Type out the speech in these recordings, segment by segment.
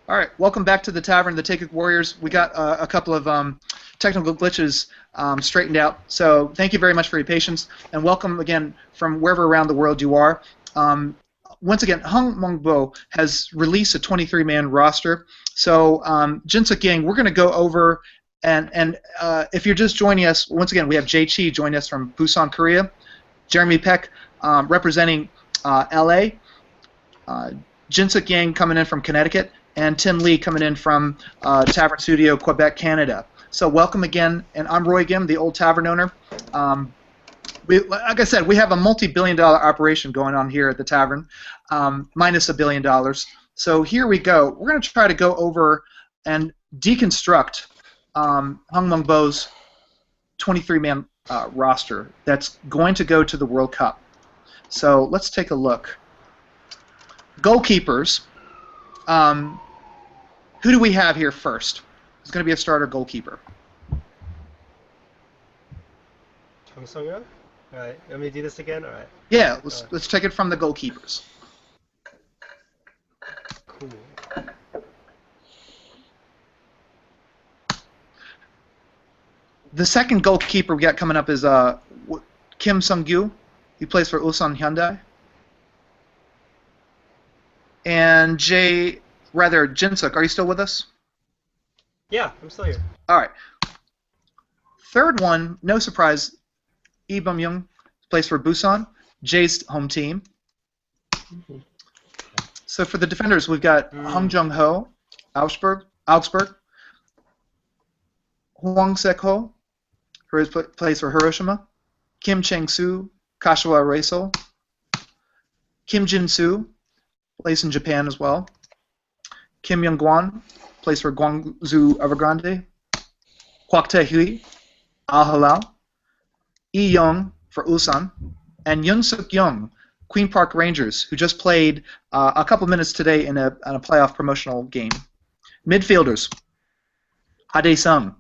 All right, welcome back to the Tavern, the Take Warriors. We got a couple of technical glitches straightened out, so thank you very much for your patience, and welcome again from wherever around the world you are. Once again, Hong Myong-Bo has released a 23-man roster, so Jinsuk Yang, we're going to go over, and if you're just joining us, once again, we have Jay Chi joining us from Busan, Korea, Jeremy Peck representing LA, Jinsuk Yang coming in from Connecticut, and Tim Lee coming in from Tavern Studio, Quebec, Canada. So welcome again, and I'm Roy Gim, the old tavern owner. Like I said, we have a multi-billion-dollar operation going on here at the tavern, minus $1 billion. So here we go. We're going to try to go over and deconstruct Hong Myong-Bo's 23-man roster that's going to go to the World Cup. So let's take a look. Goalkeepers. Who do we have here first? It's going to be a starter goalkeeper. Hong Sung-yeon? Alright, let me do this again? Alright. Yeah, let's take it from the goalkeepers. Cool. The second goalkeeper we got coming up is Kim Sung-gyu. He plays for Ulsan Hyundai. And Jinsuk, are you still with us? Yeah, I'm still here. All right. Third one, no surprise, Lee Bum-young plays for Busan, Jay's home team. So for the defenders, we've got Hong Jung-ho, Augsburg, Hwang Sek-ho, who plays for Hiroshima, Kim Chang-soo, Kashiwa Reysol, Kim Jin-soo, plays in Japan as well, Kim Young-gwan, plays for Gwangju Evergrande, Kwak Tae-hui, Al Hilal, Lee Young for Ulsan, and Yoon Suk Young, Queen Park Rangers, who just played a couple minutes today in a playoff promotional game. Midfielders: Ha Dae-sung,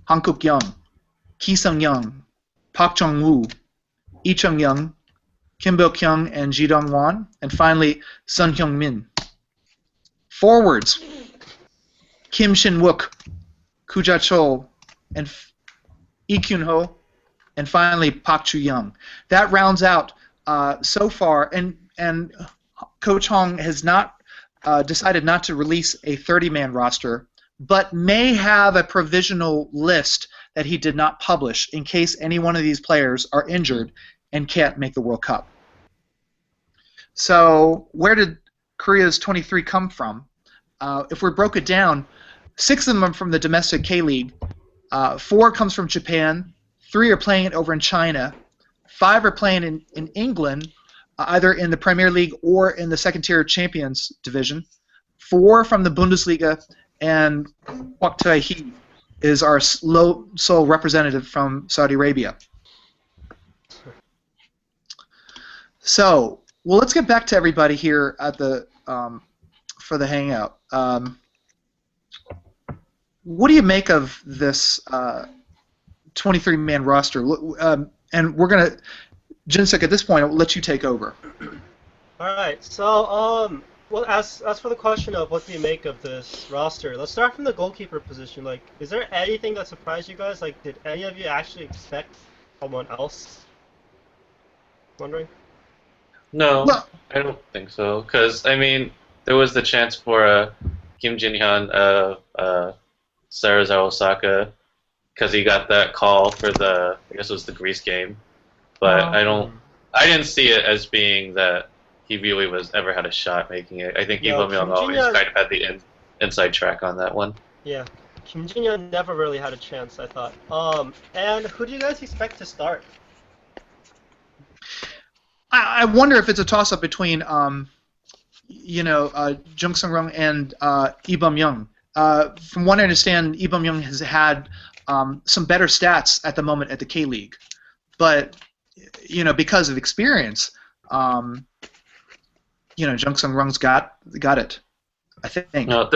Han Kuk-young, Ki Sung-young, Park Chung-woo, Lee Chung-young, Kim Bo-kyung, and Ji Dong-won, and finally Sun Hyung-min. Forwards: Kim Shin-wook, Koo Ja-chol, and Lee Kyun-ho, and finally Park Chu-young. That rounds out so far, and Coach Hong has not decided not to release a 30-man roster, but may have a provisional list that he did not publish in case any one of these players are injured and can't make the World Cup. So where did Korea's 23 come from? If we broke it down, 6 of them are from the domestic K-League, 4 comes from Japan, 3 are playing it over in China, 5 are playing in England, either in the Premier League or in the second-tier Champions Division, 4 from the Bundesliga, and Kwak Tae-hui is our sole representative from Saudi Arabia. So, well, let's get back to everybody here at the for the hangout. What do you make of this 23-man roster? And we're gonna, Jinsuk, at this point, I'll let you take over. All right. So, well, as for the question of what do you make of this roster, let's start from the goalkeeper position. Like, is there anything that surprised you guys? Like, did any of you actually expect someone else? Wondering. No, Well, I don't think so. Because, I mean, there was the chance for Kim Jin-hyun Sarah Osaka, because he got that call for I guess it was the Greece game. But I didn't see it as being that he really was ever had a shot making it. I think Lee Bum-young always kind of had the inside track on that one. Yeah, Kim Jin-hyun never really had a chance, I thought. And who do you guys expect to start? I wonder if it's a toss-up between, Jung Sung-rung and Lee Bum-young. From what I understand, Lee Bum-young has had some better stats at the moment at the K-League, but because of experience, Jung Sung-rung's got it, I think. No,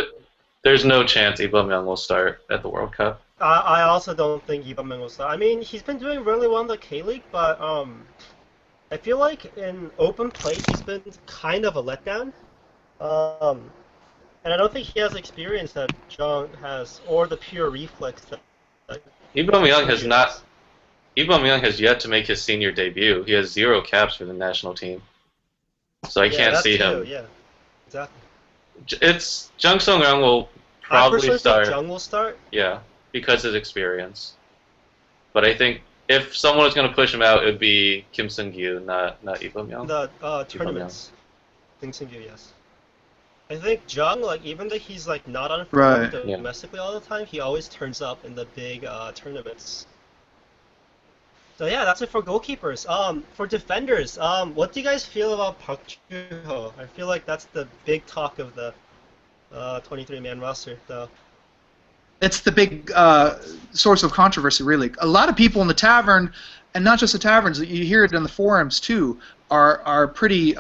there's no chance Lee Bum-young will start at the World Cup. I also don't think Lee Bum-young will start. I mean, he's been doing really well in the K-League, but I feel like in open play he's been kind of a letdown. And I don't think he has experience that Jung has, or the pure reflex that Lee Myung has Sungyu not. has. Lee Myung has yet to make his senior debut. He has 0 caps for the national team, so I Yeah, can't that see too. him. Yeah, exactly. It's Jung Sung Ryung will I probably personally think start. Jung will start. Yeah, because of his experience. But I think if someone was going to push him out, it would be Kim Sung-gyu, not Lee Myung. The Lee Myung. tournaments. Think Sungyu, yes. I think Jung, like even though he's like not on form Right. Yeah. domestically all the time, he always turns up in the big tournaments. So yeah, that's it for goalkeepers. For defenders, what do you guys feel about Park Joo-ho? I feel like that's the big talk of the 23-man roster, though. It's the big source of controversy, really. A lot of people in the tavern, and not just the taverns, you hear it in the forums too, are pretty.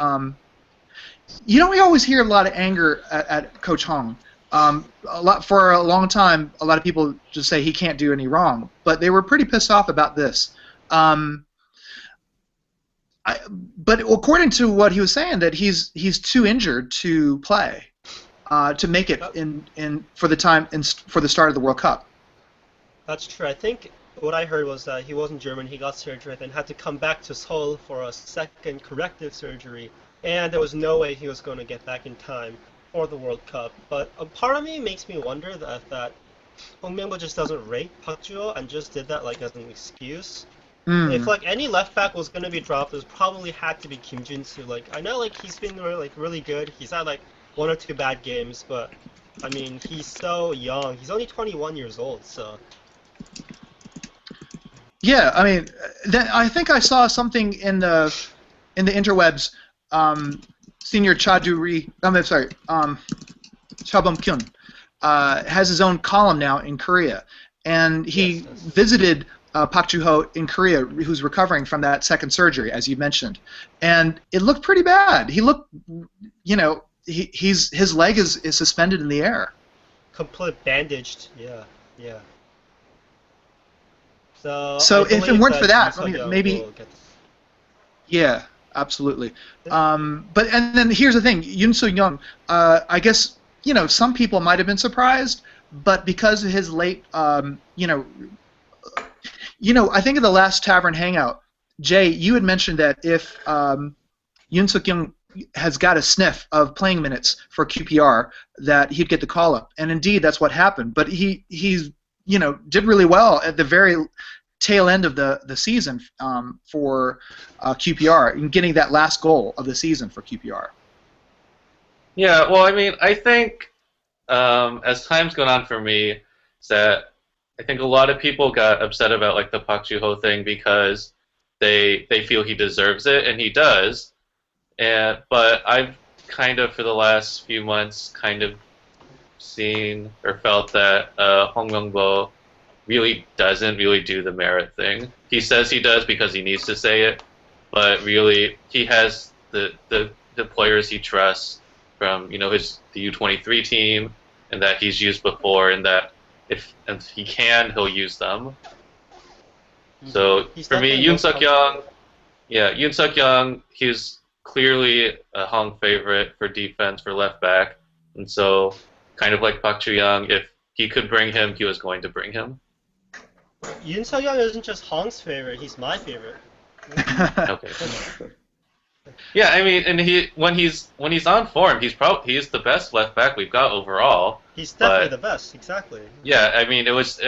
We always hear a lot of anger at Coach Hong. For a long time, a lot of people just say he can't do any wrong, but they were pretty pissed off about this. But according to what he was saying, that he's too injured to play, to make it for the start of the World Cup. That's true. I think what I heard was that he wasn't German, he got surgery, then had to come back to Seoul for a second corrective surgery, and there was no way he was going to get back in time for the World Cup. But a part of me makes me wonder that Hong Myong-Bo just doesn't rate Park Joo-ho and just did that like as an excuse. If like any left back was going to be dropped, it probably had to be Kim Jin-soo. Like I know like he's been really good. He's had like 1 or 2 bad games, but I mean he's so young. He's only 21 years old, so. Yeah, I mean, I think I saw something in the interwebs. Senior Cha Du-ri, Cha Bum-kyun, has his own column now in Korea, and he Yes. visited Park Joo-ho in Korea, who's recovering from that second surgery, as you mentioned, and it looked pretty bad. He looked, his leg is suspended in the air. Complete bandaged, yeah. So I if it believe weren't for that, Yoon Suk-young maybe. will get this. Yeah, absolutely. And then here's the thing, Yoon Suk-young, I guess, some people might have been surprised, but because of his late, I think in the last Tavern Hangout, Jay, you had mentioned that if Yoon Suk-young has got a sniff of playing minutes for QPR, that he'd get the call-up. And indeed, that's what happened. But he's did really well at the very tail end of the season for QPR, in getting that last goal of the season for QPR. Yeah, well, I mean, I think as time's gone on for me, is that I think a lot of people got upset about like the Park Joo-ho thing because they feel he deserves it, and he does. But I've kind of for the last few months kind of seen or felt that Hong Myong-Bo really doesn't really do the merit thing. He says he does because he needs to say it, but really he has the players he trusts from the U23 team, and that he's used before, and that if he can, he'll use them. So He's for me, definitely Yoon most Suk-young, Yoon Suk-young, he's clearly a Hong favorite for defense for left back, and so kind of like Park Joo-young, if he could bring him, he was going to bring him. Yoon Suk-young isn't just Hong's favorite; he's my favorite. Okay. Yeah, I mean, and when he's on form, he's the best left back we've got overall. He's definitely the best, exactly. Yeah, I mean, it's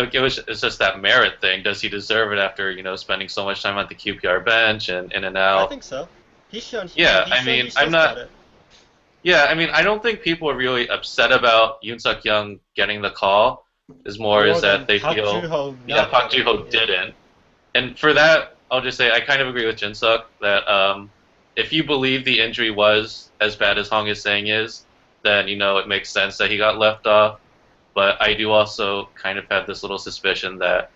just that merit thing. Does he deserve it after spending so much time on the QPR bench and in and out? I think so. He's shown. Yeah, he's I mean, he's I'm just not. got it. Yeah, I mean, I don't think people are really upset about Yoon Suk-young getting the call. Is more is than that they Park feel Joo-ho Park not Joo-ho getting it. didn't. And for that, I'll just say I kind of agree with Jin Suk that if you believe the injury was as bad as Hong is saying is, then it makes sense that he got left off. But I do also kind of have this little suspicion that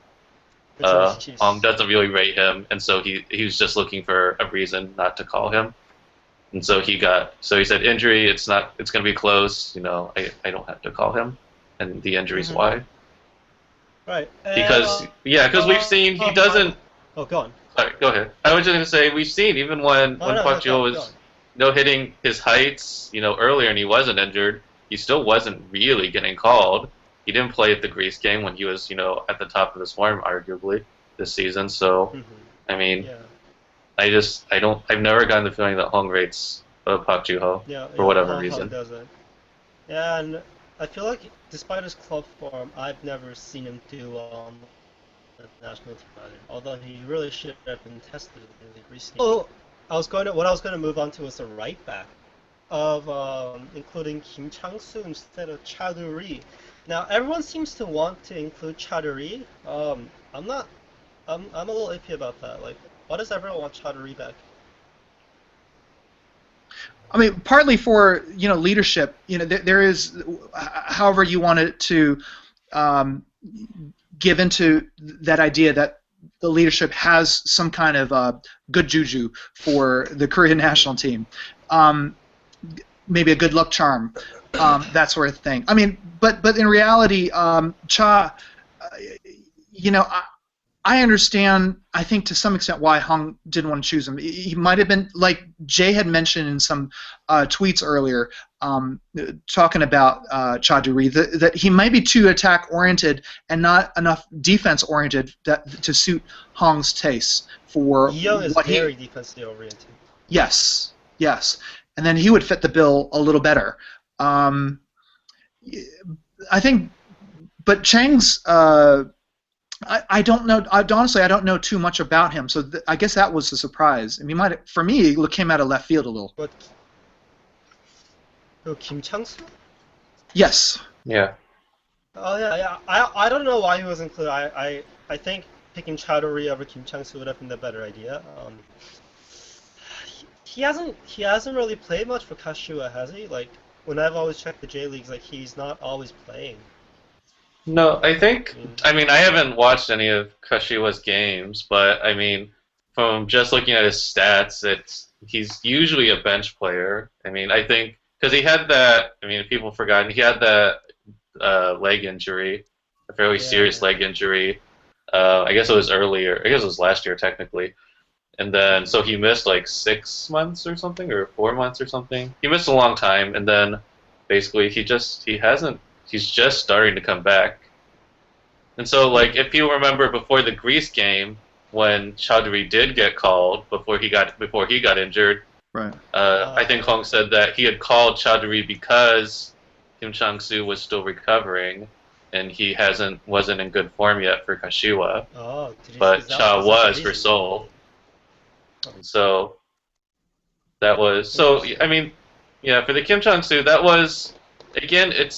It's an excuse. Hong doesn't really rate him, and so he was just looking for a reason not to call him. And so he said injury, it's going to be close, I don't have to call him, and the injury's why. Right. Because we've seen he doesn't. Oh, go on. Sorry, go ahead. I was just going to say we've seen even when Park Joo-ho was hitting his heights, earlier and he wasn't injured, he still wasn't really getting called. He didn't play at the Greece game when he was, at the top of his form, arguably, this season. So, I mean, Yeah. I've never gotten the feeling that Hong rates Park Ji-ho for whatever reason. Doesn't. Yeah, and I feel like despite his club form, I've never seen him do well on the national team either. Although he really should have been tested in the Greece game. Oh, what I was going to move on to was the right back of including Kim Chang-soo instead of Chaduri. Now everyone seems to want to include Chaduri. I'm a little iffy about that. Like, why does everyone want Chaduri back? I mean, partly for leadership. There is, however you want it to give into that idea that the leadership has some kind of good juju for the Korean national team. Maybe a good luck charm, that sort of thing. I mean, but in reality, Cha, I understand, I think, to some extent why Hong didn't want to choose him. He might have been, like Jay had mentioned in some tweets earlier, talking about Chaduri, that he might be too attack-oriented and not enough defense-oriented to suit Hong's taste for Young is what very defensively oriented. Yes, and then he would fit the bill a little better. I think, but Chang's. I don't know. Honestly, I don't know too much about him, so I guess that was a surprise. I mean, for me, it came out of left field a little. But Kim Chang-soo? Yes. Yeah. Oh yeah. I don't know why he was included. I think picking Chadori over Kim Chang-soo would have been the better idea. He hasn't really played much for Kashiwa, has he? Like, when I've always checked the J Leagues, like, he's not always playing. No, I haven't watched any of Kashiwa's games, but I mean, from just looking at his stats, he's usually a bench player. I mean, I think because he had that. I mean, people forgotten he had that leg injury, a fairly serious leg injury. I guess it was earlier. I guess it was last year technically, and then so he missed like 6 months or something, or 4 months or something. He missed a long time, and then basically he's just starting to come back. And so, like, if you remember before the Greece game, when Chowdhury did get called before he got injured, right? I think Hong said that he had called Chowdhury because Kim Chang-soo was still recovering, and he wasn't in good form yet for Kashiwa. Oh, but Cha was for Seoul. And so that was I mean, yeah, for the Kim Chang-soo, that was. Again, it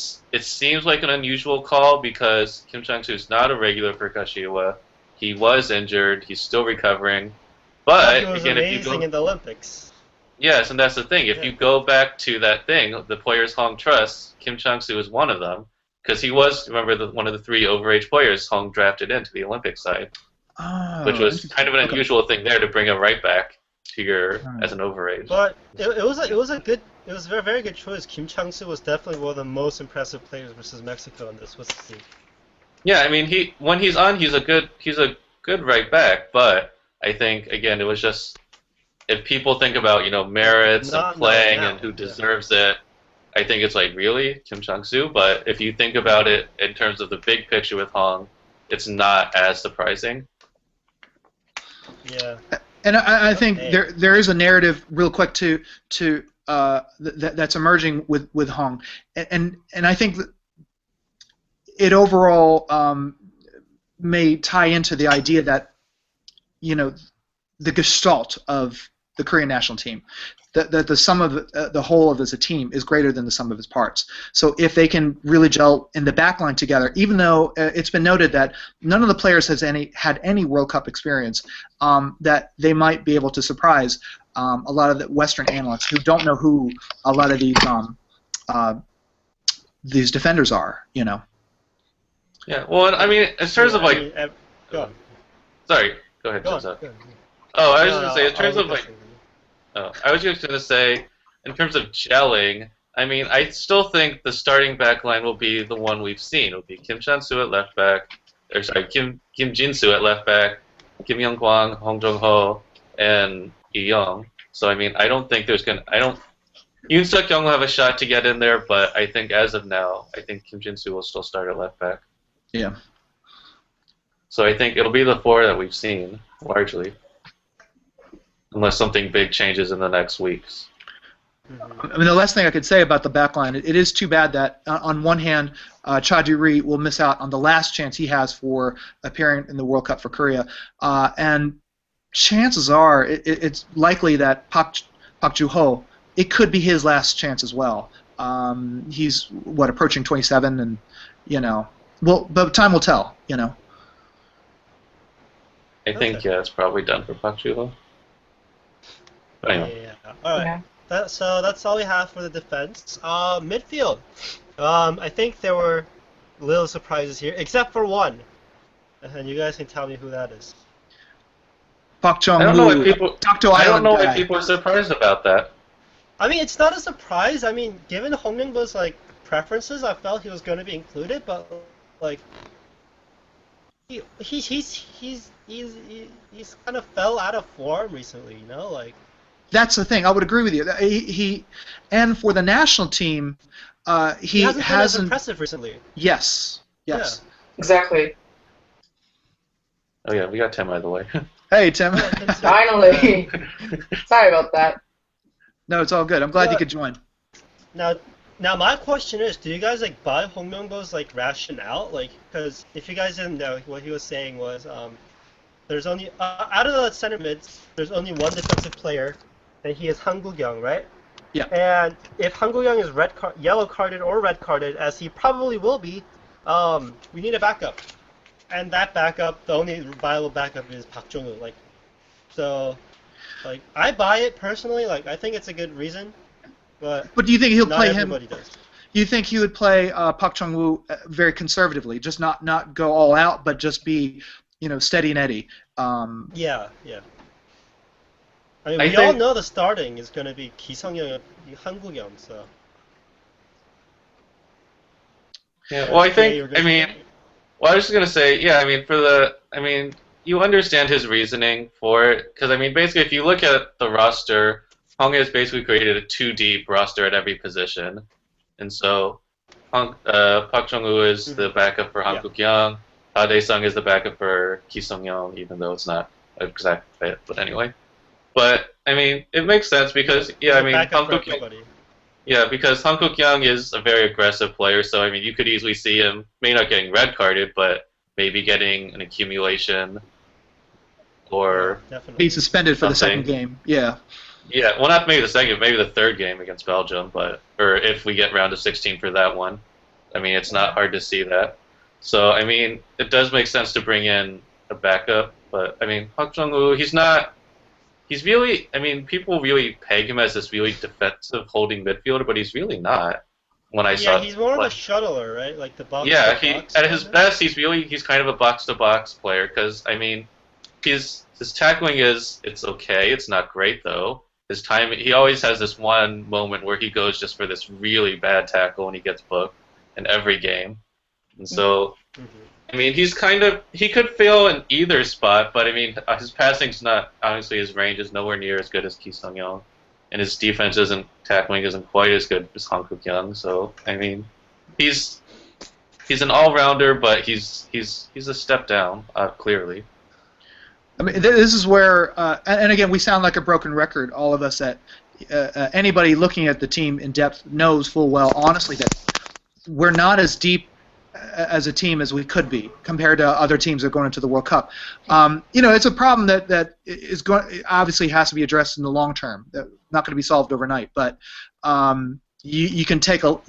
seems like an unusual call because Kim Chang-soo is not a regular for Kashiwa. He was injured. He's still recovering. But he was again, amazing if you go in the Olympics. Yes, and that's the thing. If you go back to that thing, the players Hong trusts, Kim Chang-soo is one of them because he was, remember, one of the 3 overage players Hong drafted into the Olympic side, which was kind of an unusual thing there to bring him right back to as an overage. But it was a very, very good choice. Kim Chang-soo was definitely one of the most impressive players versus Mexico in this. What's the team? Yeah, I mean, when he's on, he's a good right back. But I think again, it was just if people think about merits and playing and who deserves it, I think it's like really Kim Chang-soo. But if you think about it in terms of the big picture with Hong, it's not as surprising. Yeah. And I think there is a narrative real quick that's emerging with Hong, and I think that it overall may tie into the idea that the gestalt of the Korean national team, that the sum of the whole of as a team is greater than the sum of its parts. So if they can really gel in the backline together, even though it's been noted that none of the players had any World Cup experience, that they might be able to surprise a lot of the Western analysts who don't know who a lot of these defenders are. Yeah. Well, I mean, in terms of like, go sorry, go ahead. on. Oh, I was going to say in terms of like. Oh, I was just going to say, in terms of gelling, I mean, I still think the starting back line will be the one we've seen. It'll be Kim Chan-soo at left back, Kim Jin-soo at left back, Kim Young-kwang, Hong Jong-ho, and Lee Young. So I mean, I don't think Yoon Suk Young will have a shot to get in there, but I think as of now, I think Kim Jin Soo will still start at left back. Yeah. So I think it'll be the four that we've seen largely, unless something big changes in the next weeks. I mean, the last thing I could say about the back line, it is too bad that, on one hand, Cha Ju-ri will miss out on the last chance he has for appearing in the World Cup for Korea. And chances are it's likely that Park Ju-ho, it could be his last chance as well. He's, approaching 27, and, but time will tell, I think, yeah, it's probably done for Park Ju-ho. But anyway. Yeah. All right. So that's all we have for the defense. Midfield. I think there were little surprises here, except for one. And you guys can tell me who that is. Park Chung-woo. I don't know why people are surprised about that. I mean, it's not a surprise. I mean, given Hong Myong-Bo's preferences, I felt he was going to be included, but he's kind of fell out of form recently, That's the thing. I would agree with you. He and for the national team, he hasn't been as impressive recently. Yes. Yeah. Exactly. Oh yeah, we got Tim by the way. Hey Tim. Finally. Sorry about that. No, it's all good. I'm glad you could join. Now my question is, do you guys buy Hong Myong-Bo's rationale? Because if you guys didn't know, what he was saying was, there's only out of the center mids, there's only one defensive player, and he is Han Gu-kyung, right? Yeah. And if Han Gu-kyung is yellow carded or red carded, as he probably will be, we need a backup. And that backup, the only viable backup is Park Jong-woo. I buy it personally. I think it's a good reason. But do you think he'll play him? Everybody does. You think he would play Park Chung-woo very conservatively, just not go all out, but just be, steady and Eddie? Yeah. I mean, we all know the starting is going to be Ki Sung-young and Han Gu-kyung, so. Yeah. Well, I was just gonna say, yeah. You understand his reasoning for it, because basically, if you look at the roster, Hong has basically created a 2-deep roster at every position, and so Park Chung-woo is the backup for Han Gu-kyung. Ha Dae-sung is the backup for Ki Sung-young, even though it's not an exact fit, but anyway. But it makes sense because Han Gu-kyung. Yeah, because Han Gu-kyung is a very aggressive player, so you could easily see him maybe not getting red carded, but maybe getting an accumulation or be suspended for the second game. Yeah. Yeah, well, not maybe the second, maybe the third game against Belgium, or if we get round of 16 for that one. It's not hard to see that. So it does make sense to bring in a backup, but Park Chung-woo, he's really, people really peg him as this really defensive holding midfielder, but he's really not. Yeah, he's more of a shuttler, right? The box. Yeah, at his best, he's kind of a box-to-box player, because, his tackling it's okay, it's not great, though. His time, he always has this one moment where he goes just for this really bad tackle and he gets booked in every game. And so, he could fail in either spot, but his passing's not, honestly, his range is nowhere near as good as Ki Sung-young, and his defense tackling isn't quite as good as Han Gu-kyung. So, he's an all-rounder, but he's a step down, clearly. This is where, and again, we sound like a broken record, all of us, that anybody looking at the team in depth knows full well, honestly, that we're not as deep as a team as we could be compared to other teams that are going into the World Cup. It's a problem that is obviously has to be addressed in the long term. Not going to be solved overnight, but you can take a look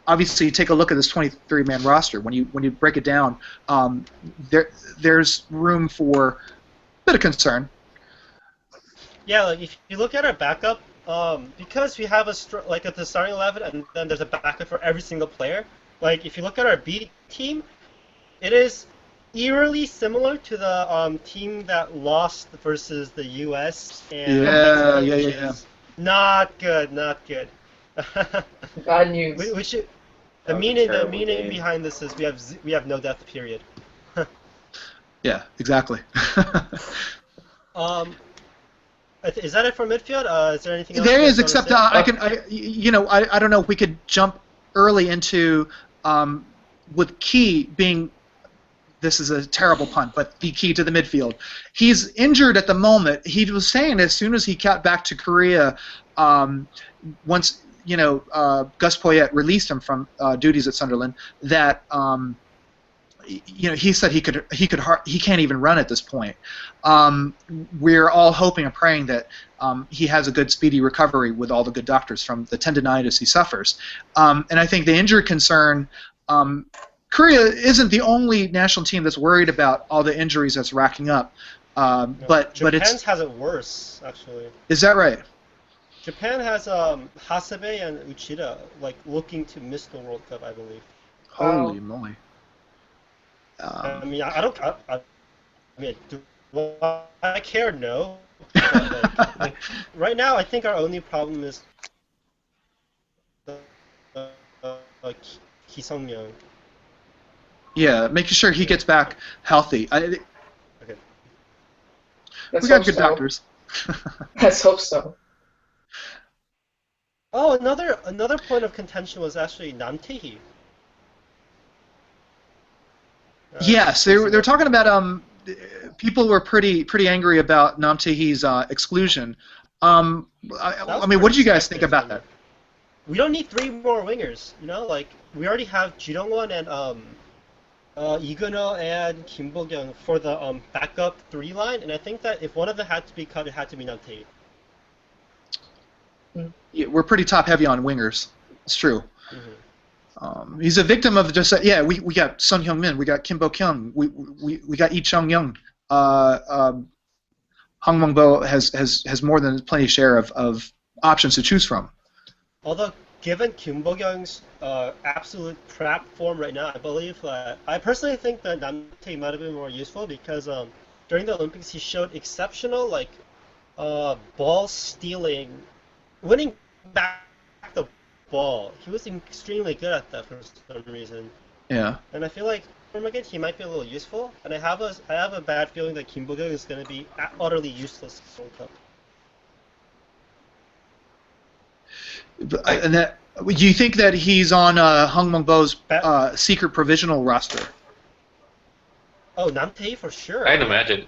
at this 23-man roster. When you break it down, there's room for bit of concern. Yeah, if you look at our backup, because we have at the starting 11, and then there's a backup for every single player. If you look at our B team, it is eerily similar to the team that lost versus the U.S. And yeah. Not good. Bad news. The meaning behind this is we have no depth. Period. Yeah, exactly. I Is that it for midfield? Is there anything else? There you is, guys wanna except say? I don't know if we could jump early into with Key being. This is a terrible pun, but the key to the midfield. He's injured at the moment. He was saying as soon as he got back to Korea, once Gus Poyet released him from duties at Sunderland, that he said he can't even run at this point. We're all hoping and praying that he has a good speedy recovery with all the good doctors from the tendonitis he suffers. And I think the injury concern. Korea isn't the only national team that's worried about all the injuries that's racking up, but Japan's has it worse actually. Is that right? Japan has Hasebe and Uchida looking to miss the World Cup, I believe. Holy moly! I mean, I mean, do I care? No. But, right now, I think our only problem is Ki Sung-myung. Yeah, making sure he gets back healthy. Okay. We got good doctors. Let's hope so. Oh, another point of contention was actually Nam Tae-hee. Yes, they're talking about people were pretty angry about Nam Tae-hee's exclusion. I mean, what did you guys think about that? We don't need 3 more wingers. We already have Ji Dong-won and Iguno and Kim Bo-kyung for the backup 3 line, and I think that if one of them had to be cut, it had to be Nam Tae-hee. Yeah, we're pretty top heavy on wingers. It's true. Mm-hmm. He's a victim of just we got Sun Hyung-min, we got Kim Bo-kyung, we got Lee Chung-young. Hong Myong-Bo has more than plenty share of options to choose from. Although, given Kim Bo-kyung's absolute crap form right now, I personally think that Nam Tae might have been more useful because during the Olympics he showed exceptional ball stealing, winning back the ball. He was extremely good at that for some reason. Yeah. And I feel like from again he might be a little useful. And I have a bad feeling that Kim Bo-kyung is going to be utterly useless in the World Cup. And that, do you think that he's on Hong Myong-Bo's secret provisional roster? Oh, Nam Tae for sure. I'd imagine.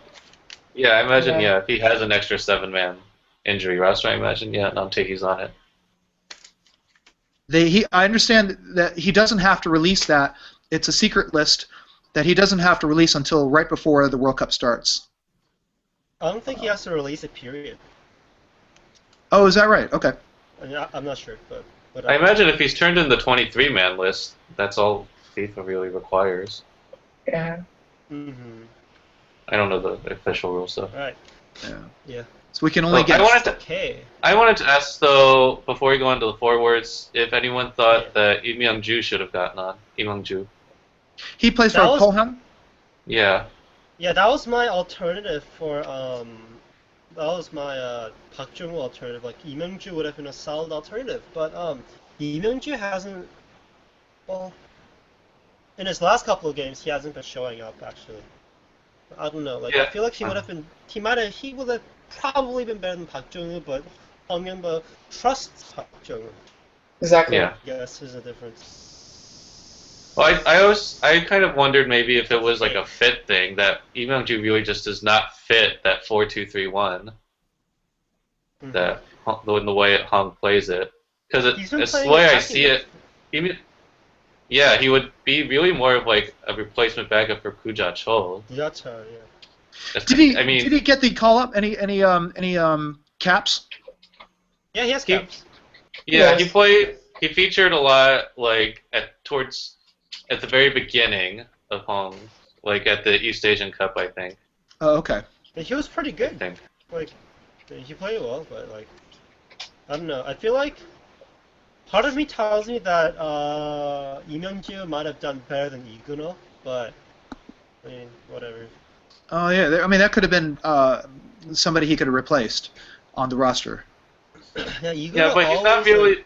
Yeah, I imagine. Yeah, if he has an extra 7-man injury roster, I imagine. Yeah, Nam Tae-hee's on it. I understand that he doesn't have to release that. It's a secret list that he doesn't have to release until right before the World Cup starts. I don't think he has to release it. Period. Oh, is that right? Okay. I'm not sure, but I imagine if he's turned in the 23-man list, that's all FIFA really requires. Yeah. Mm-hmm. I don't know the official rules though. All right. Yeah. So we can only get. I wanted to ask though, before we go into the forwards, if anyone thought that Lee Myung-ju should have gotten on. Lee Myung-ju. He plays for Pohang? Yeah. Yeah, that was my alternative for that was my Park Jung-woo alternative. Lee Myung-ju would have been a solid alternative, but Lee Myung-ju hasn't. Well, in his last couple of games, he hasn't been showing up actually. I don't know. I feel like he would have been. He would have probably been better than Park Jung-woo, but Hong Myong-Bo trusts Park Jung-woo. Exactly. Yeah. I guess there's a difference. Well, I kind of wondered maybe if it was like a fit thing, that Lee Myung-ju really just does not fit that 4-2-3-1. Mm-hmm. That in the way Hong plays it, because it's the playing way I attacking see it. Yeah, he would be really more of like a replacement backup for Kuja Chol. Yeah. Did he get the call up? Any caps? Yeah, he has caps. Yeah, he featured a lot at the very beginning of Hong, at the East Asian Cup, I think. Oh, okay. And he was pretty good. I think. He played well, but I don't know. I feel like part of me tells me that Lee Myung-ju might have done better than Iguno, but I mean, whatever. Oh yeah, that could have been somebody he could have replaced on the roster. Yeah, Iguno but he's not really.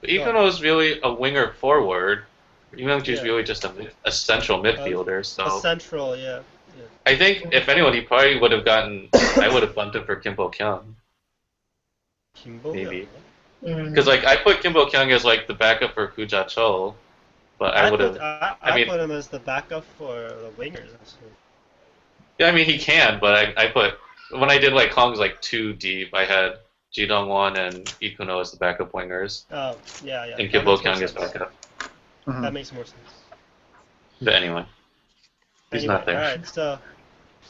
But Iguno is really a winger forward. Lee Myung-ju is really just a central midfielder. So a central, yeah. I think if anyone, he probably would have gotten. I would have bumped him for Kim Bo-kyung, Kimbo? maybe. Mm. Because like I put Kim Bo-kyung as like the backup for Koo Ja-chol, but I would have. I mean, put him as the backup for the wingers. Actually. yeah, I mean he can, but I put when I did like Hong's like 2 deep, I had Ji Dong-won and Ikuno as the backup wingers, Oh, yeah. and That Kim makes more Bo-kyung as sense. backup. Mhm. That makes more sense. But anyway, he's not there. Alright, so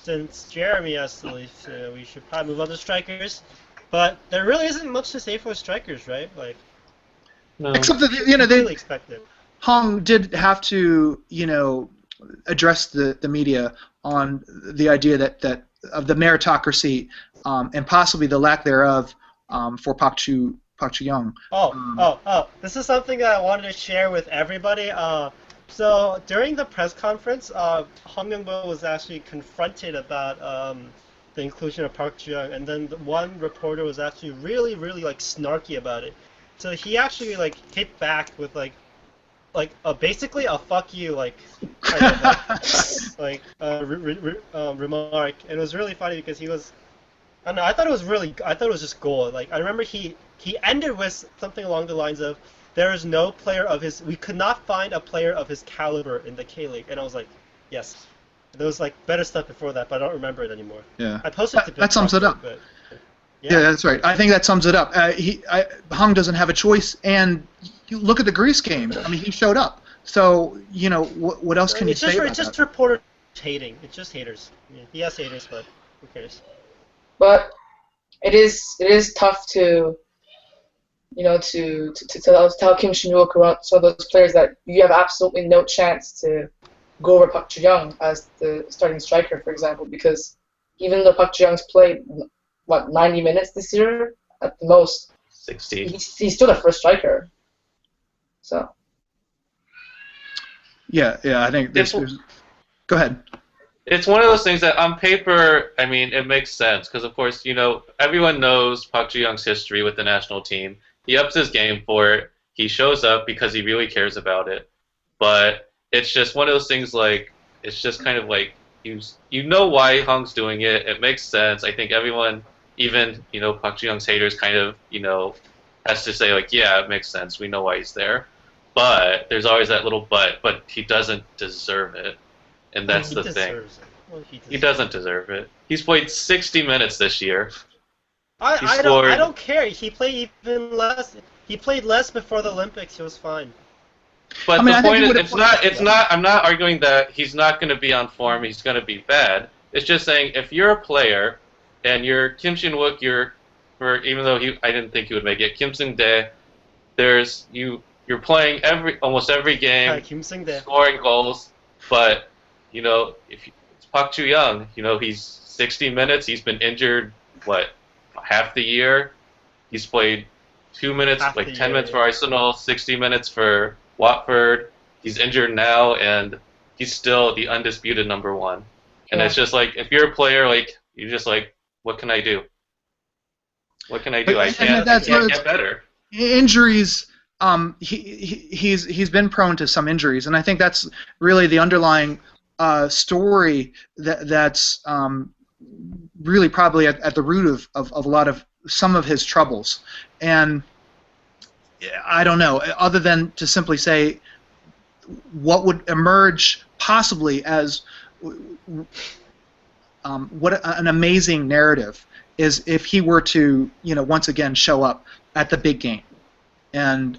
since Jeremy has to leave, we should probably move on to strikers. But there really isn't much to say for strikers, right? Like, No. Except that completely expected. Hong did have to address the media on the idea that of the meritocracy and possibly the lack thereof for Park Chu-young. This is something that I wanted to share with everybody. So during the press conference, Hong Myong-Bo was actually confronted about the inclusion of Park Ji-young, and then one reporter was actually really, really like snarky about it. So he actually like hit back with basically a fuck you kind of remark, and it was really funny because he was. I don't know. I thought it was just gold. Like I remember he ended with something along the lines of, "There is no player of his. We could not find a player of his caliber in the K League." And I was like, "Yes." There was like better stuff before that, but I don't remember it anymore. Yeah, I posted it to that sums it up. But, Yeah, that's right. I think that sums it up. Hong doesn't have a choice, and you look at the Greece game. I mean, he showed up. So what else can you say about It's just that? reporters hating. It's just haters. Yeah, he has haters, but who cares? But it is tough to tell Kim Shin-wook about some of those players that you have absolutely no chance to go over Park Ji-young as the starting striker, for example, because even though Park Ji-young's played 90 minutes this year at the most, 60. he's still the first striker. So. Yeah, I think there's go ahead. It's one of those things that on paper, I mean, it makes sense because, of course, everyone knows Park Ji-young's history with the national team. He ups his game for it. He shows up because he really cares about it. But it's just one of those things it's just kind of like, you know why Hong's doing it. It makes sense. I think everyone, even, Park Ji-young's haters kind of, has to say, yeah, it makes sense. We know why he's there. But there's always that little but he doesn't deserve it. And that's the thing. He doesn't deserve it. He's played 60 minutes this year. I don't care. He played even less. He played less before the Olympics. He was fine. But the point is, it's not. I'm not arguing that he's not going to be on form. He's going to be bad. It's just saying if you're a player and you're Kim Shin-wook, even though I didn't think he would make it, Kim Seung-dae, you're playing almost every game, scoring goals, but if it's Park Chu-young, he's 60 minutes. He's been injured half the year. He's played 2 minutes, 10 minutes for Arsenal, 60 minutes for Watford. He's injured now, and he's still the undisputed number one. And it's just if you're a player, you're just what can I do? What can I do? I can't get better. Injuries. He's been prone to some injuries, and I think that's really the underlying story that's really probably at the root of a lot of some of his troubles. And I don't know, other than to simply say what would emerge possibly as what an amazing narrative is if he were to once again show up at the big game. And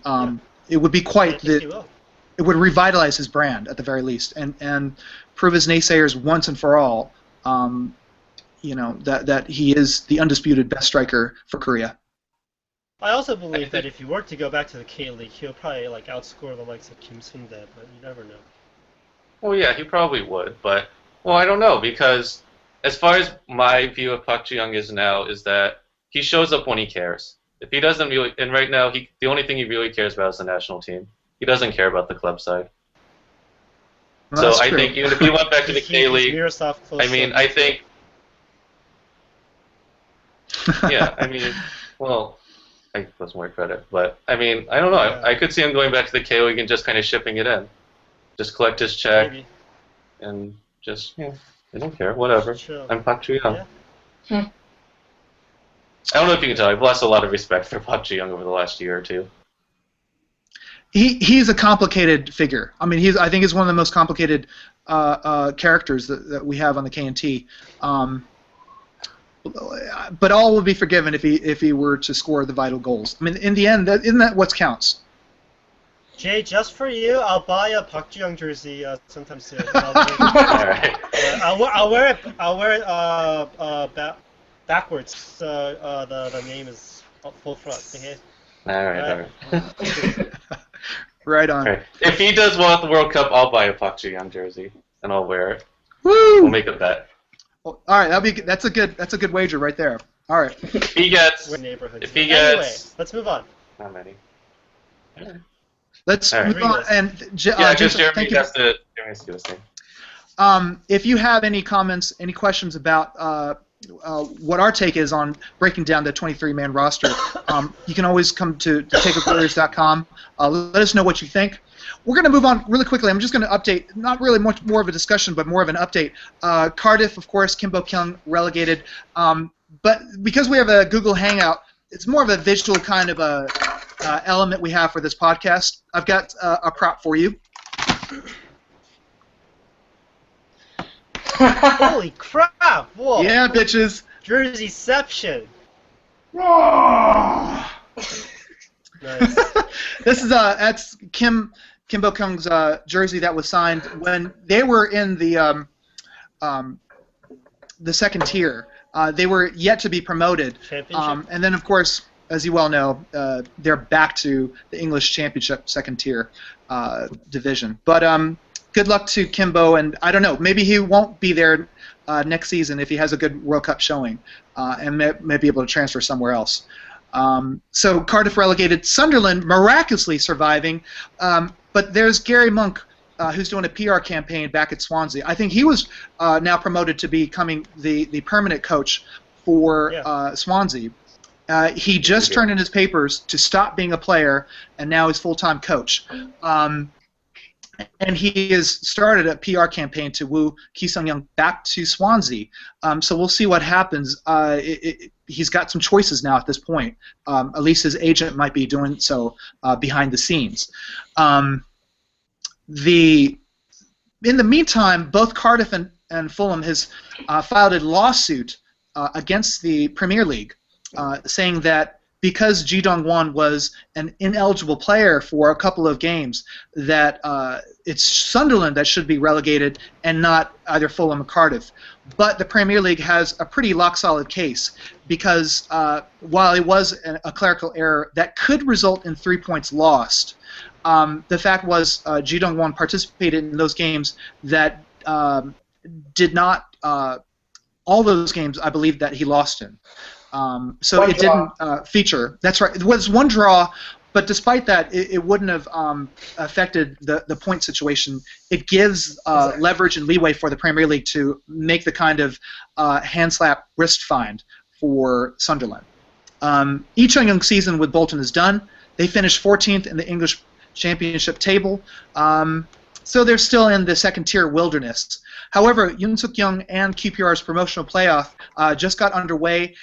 it would be it would revitalize his brand at the very least, and prove his naysayers once and for all, that he is the undisputed best striker for Korea. I also believe that if he were to go back to the K League, he'll probably outscore the likes of Kim Seung-dae, but you never know. Well, yeah, he probably would, but I don't know, because as far as my view of Park Ji-young is now, is that he shows up when he cares. If he doesn't really, and right now, the only thing he really cares about is the national team. He doesn't care about the club side. Well, so I think even if he went back to the K League, I mean, I think, yeah, I mean, well, I give us more credit, but I mean, I don't know. Yeah. I could see him going back to the K League and just kind of shipping it in, just collect his check, Maybe. and just I don't care. Whatever. Chill. I'm Park Ji-young. Yeah. I don't know if you can tell. I've lost a lot of respect for Park Ji-young over the last year or two. He's a complicated figure. I mean, I think he's one of the most complicated characters that we have on the KNT. But all will be forgiven if he were to score the vital goals. I mean, in the end, isn't that what counts? Jay, just for you, I'll buy a Park Ji-young jersey sometime soon. Alright. I'll wear it backwards. So the name is full front. Okay. Alright. Right on. Alright. If he does well at the World Cup, I'll buy a Park Ji-young jersey and I'll wear it. Woo! We'll make a bet. Well, all right, that's a good wager right there. All right. If he gets, Anyway, let's move on. not many. Let's All right. move on. And Yeah, because Jason, Jeremy thank you. has to do his thing. If you have any comments, any questions about what our take is on breaking down the 23-man roster, you can always come to takeoverwarriors.com. Let us know what you think. We're going to move on really quickly. I'm just going to update, not really much more of a discussion, but more of an update. Cardiff, of course, Kim Bo-kyung relegated. But because we have a Google Hangout, it's more of a visual kind of a element we have for this podcast. I've got a prop for you. Holy crap! Whoa! Yeah, bitches. Jerseyception. Nice. Nice. This is that's Kim Bo-kyung's jersey that was signed when they were in the second tier. They were yet to be promoted, Championship. and then of course, as you well know, they're back to the English Championship second tier division. But good luck to Kimbo, and I don't know, maybe he won't be there next season if he has a good World Cup showing, and may be able to transfer somewhere else. So Cardiff relegated, Sunderland miraculously surviving, but there's Gary Monk who's doing a PR campaign back at Swansea. I think he was now promoted to becoming the permanent coach for Swansea. He just turned in his papers to stop being a player, and now he's full-time coach. And he has started a PR campaign to woo Ki Sung-young back to Swansea. So we'll see what happens. He's got some choices now at this point. At least his agent might be doing so behind the scenes. In the meantime, both Cardiff and Fulham has filed a lawsuit against the Premier League, saying that because Ji Dong-won was an ineligible player for a couple of games, that it's Sunderland that should be relegated and not either Fulham or Cardiff. But the Premier League has a pretty rock-solid case because while it was a clerical error that could result in 3 points lost, the fact was Ji Dong-won participated in those games that did not all those games, I believe, that he lost in. So it didn't feature. That's right. It was one draw, but despite that, it wouldn't have affected the point situation. It gives leverage and leeway for the Premier League to make the kind of hand slap wrist find for Sunderland. Lee Chung-young's season with Bolton is done. They finished 14th in the English Championship table. So they're still in the second-tier wilderness. However, Yoon Suk-young and QPR's promotional playoff just got underway.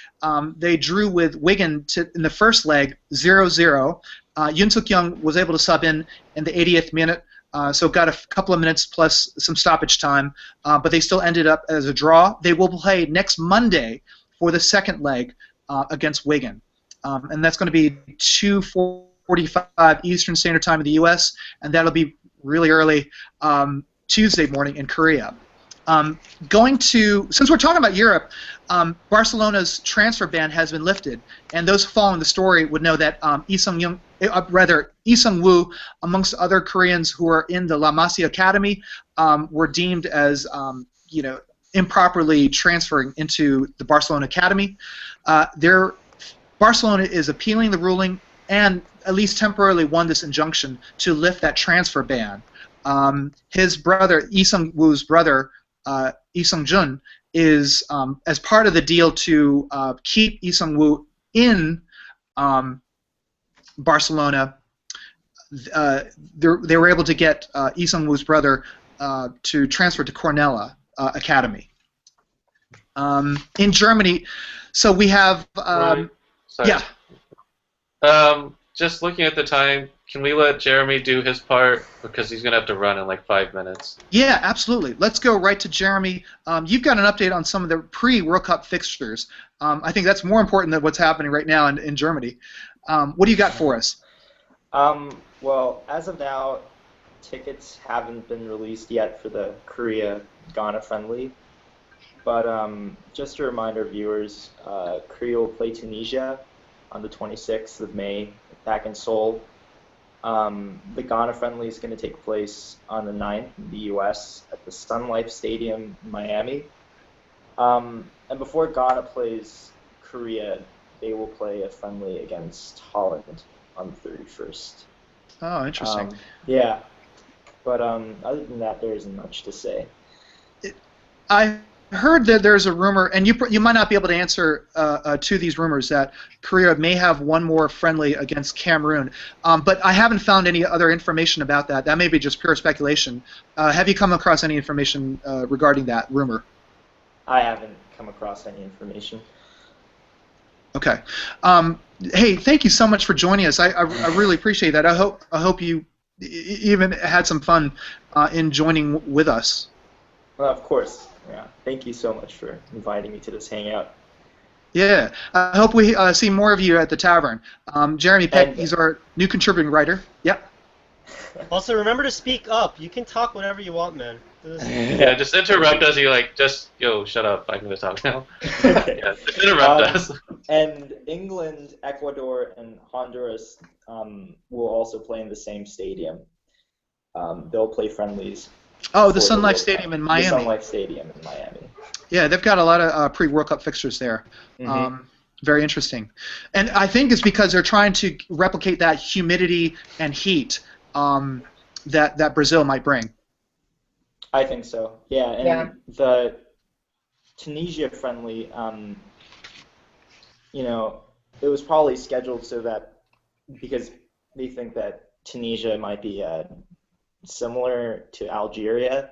They drew with Wigan in the first leg, 0-0. Yoon Suk-young was able to sub in the 80th minute, so got a couple of minutes plus some stoppage time, but they still ended up as a draw. They will play next Monday for the second leg against Wigan, and that's going to be 2:45 Eastern Standard Time in the U.S., and that'll be really early Tuesday morning in Korea. Since we're talking about Europe, Barcelona's transfer ban has been lifted, and those following the story would know that Lee Sung-woo, amongst other Koreans who are in the La Masia Academy, were deemed as improperly transferring into the Barcelona Academy. Barcelona is appealing the ruling and at least temporarily won this injunction to lift that transfer ban. His brother, Lee Sung-woo's brother, Lee Sung-jun, is as part of the deal to keep Lee Sung-woo in Barcelona. They were able to get Lee Sung-woo's brother to transfer to Cornella Academy. In Germany, so we have Right. Sorry. yeah. Just looking at the time, can we let Jeremy do his part because he's gonna have to run in like 5 minutes? Yeah, absolutely. Let's go right to Jeremy. You've got an update on some of the pre-World Cup fixtures. I think that's more important than what's happening right now in Germany. What do you got for us? Well, as of now, tickets haven't been released yet for the Korea-Ghana friendly. But just to remind our viewers, Korea will play Tunisia on the 26th of May back in Seoul. The Ghana friendly is going to take place on the 9th in the U.S. at the Sun Life Stadium in Miami. And before Ghana plays Korea, they will play a friendly against Holland on the 31st. Oh, interesting. Yeah, but other than that, there isn't much to say. I heard that there's a rumor, and you might not be able to answer to these rumors, that Korea may have one more friendly against Cameroon, but I haven't found any other information about that. That may be just pure speculation. Have you come across any information regarding that rumor? I haven't come across any information. Okay. Hey, thank you so much for joining us. I really appreciate that. I hope you even had some fun in joining with us. Well, of course. Yeah. Thank you so much for inviting me to this hangout. Yeah. I hope we see more of you at the tavern. Jeremy Peck, he's our new contributing writer. Yep. Also, remember to speak up. You can talk whenever you want, man. Yeah, just interrupt us. You like, yo, shut up. I'm gonna talk now. Yeah, just interrupt us. And England, Ecuador, and Honduras will also play in the same stadium. They'll play friendlies. Oh, the Sun Life Stadium in Miami. The Sun Life Stadium in Miami. Yeah, they've got a lot of pre-World Cup fixtures there. Mm-hmm. Very interesting. And I think it's because they're trying to replicate that humidity and heat that Brazil might bring. I think so. Yeah, and the Tunisia friendly, it was probably scheduled so that because they think that Tunisia might be similar to Algeria.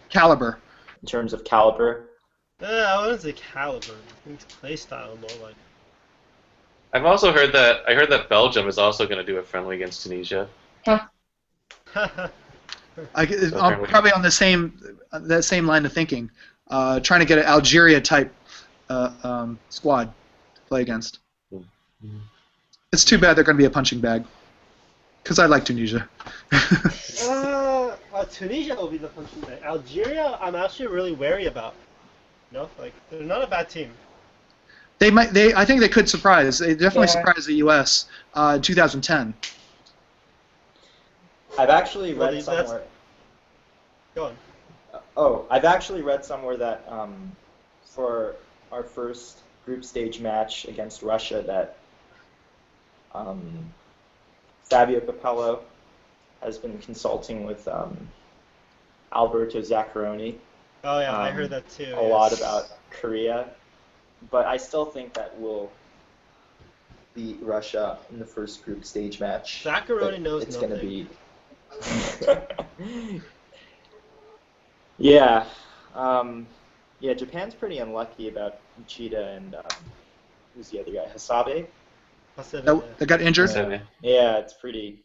Caliber. In terms of caliber. I wouldn't say caliber. I think it's play style more like. I've also heard that Belgium is also going to do a friendly against Tunisia. Huh. Probably on that same line of thinking, trying to get an Algeria type squad to play against. Mm-hmm. It's too bad they're going to be a punching bag, because I like Tunisia. Tunisia will be the punching bag. Algeria, I'm actually really wary about. They're not a bad team. I think they could surprise. They definitely surprised the U.S. 2010. I've actually read somewhere. Go on. I've actually read somewhere that for our first group stage match against Russia, that Fabio Capello has been consulting with Alberto Zaccaroni. Oh yeah, I heard that too. A lot about Korea, but I still think that we'll beat Russia in the first group stage match. Zaccaroni knows it's nothing. It's going to be. Yeah. Japan's pretty unlucky about Uchida and who's the other guy? Hasabe? They got injured? Yeah, it's pretty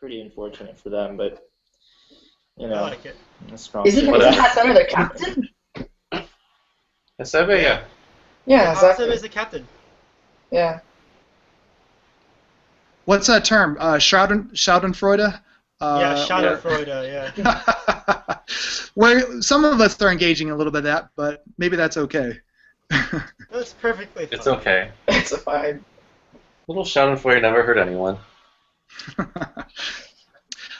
unfortunate for them, but I like it. Isn't Hasabe their captain? Hasabe, yeah. Yeah, exactly. Hasabe is the captain. Yeah. What's that term? Schadenfreude? Schadenfreude, yeah. Where some of us are engaging a little bit of that, but maybe that's okay. That's perfectly fine. It's okay. It's fine. Little Schadenfreude never hurt anyone.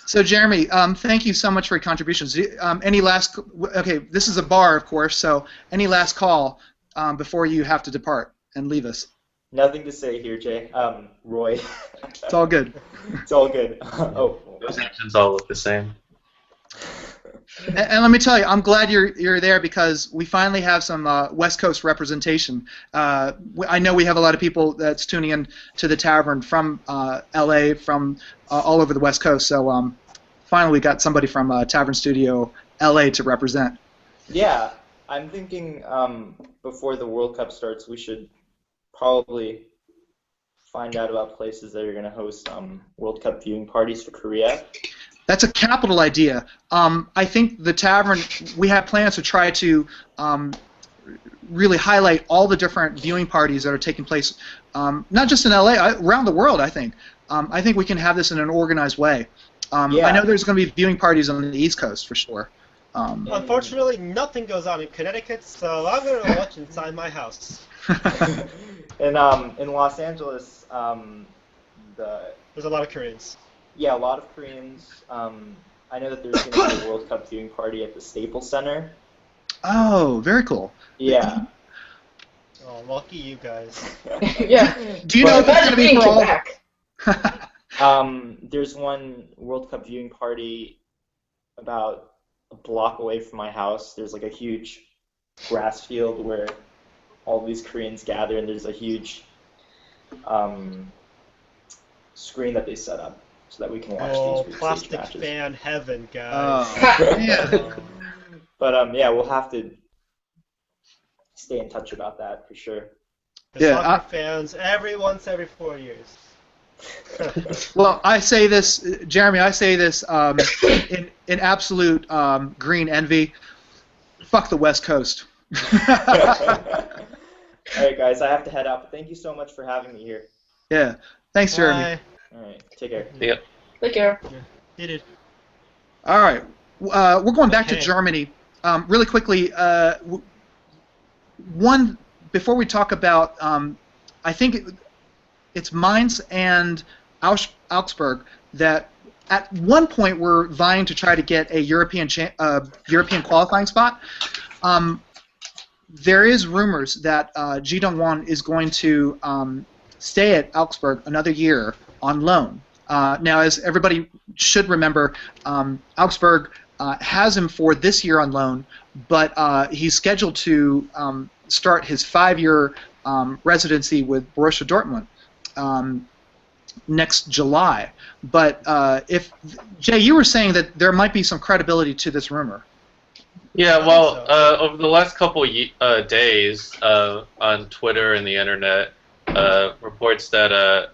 So, Jeremy, thank you so much for your contributions. Any last? Okay, this is a bar, of course. So, any last call before you have to depart and leave us? Nothing to say here, Jay. Roy. It's all good. It's all good. Those actions all look the same. And let me tell you, I'm glad you're there because we finally have some West Coast representation. I know we have a lot of people that's tuning in to the tavern from LA, from all over the West Coast. So finally we got somebody from Tavern Studio LA to represent. Yeah, I'm thinking before the World Cup starts, we should probably find out about places that are going to host World Cup viewing parties for Korea. That's a capital idea. I think the tavern, we have plans to try to really highlight all the different viewing parties that are taking place, not just in LA, around the world, I think. I think we can have this in an organized way. I know there's going to be viewing parties on the East Coast for sure. Unfortunately, nothing goes on in Connecticut, so I'm going to watch inside my house. In Los Angeles, There's a lot of Koreans. a lot of Koreans. I know that there's going to be a World Cup viewing party at the Staples Center. Oh, very cool. Yeah. Oh, lucky you guys. Yeah. Do you know if it's going to be for all? Quebec. There's one World Cup viewing party about a block away from my house. There's like a huge grass field where all these Koreans gather, and there's a huge screen that they set up so that we can watch these group stage plastic matches. fan heaven, guys. Yeah. But we'll have to stay in touch about that for sure. The Yeah, soccer fans every 4 years. Well, I say this, Jeremy. I say this in absolute green envy. Fuck the West Coast. All right, guys, I have to head out. But thank you so much for having me here. Yeah. Thanks, Jeremy. Bye. All right, take care. Yep. Take care. Did it. All right. We're going back to Okay. Germany. Really quickly, one before we talk about, I think it's Mainz and Augsburg that at one point were vying to try to get a European qualifying spot. There is rumors that Ji Dong-won is going to stay at Augsburg another year on loan. Now, as everybody should remember, Augsburg has him for this year on loan, but he's scheduled to start his 5-year residency with Borussia Dortmund next July. But if Jay, you were saying that there might be some credibility to this rumor. Yeah, well, over the last couple days on Twitter and the internet, reports that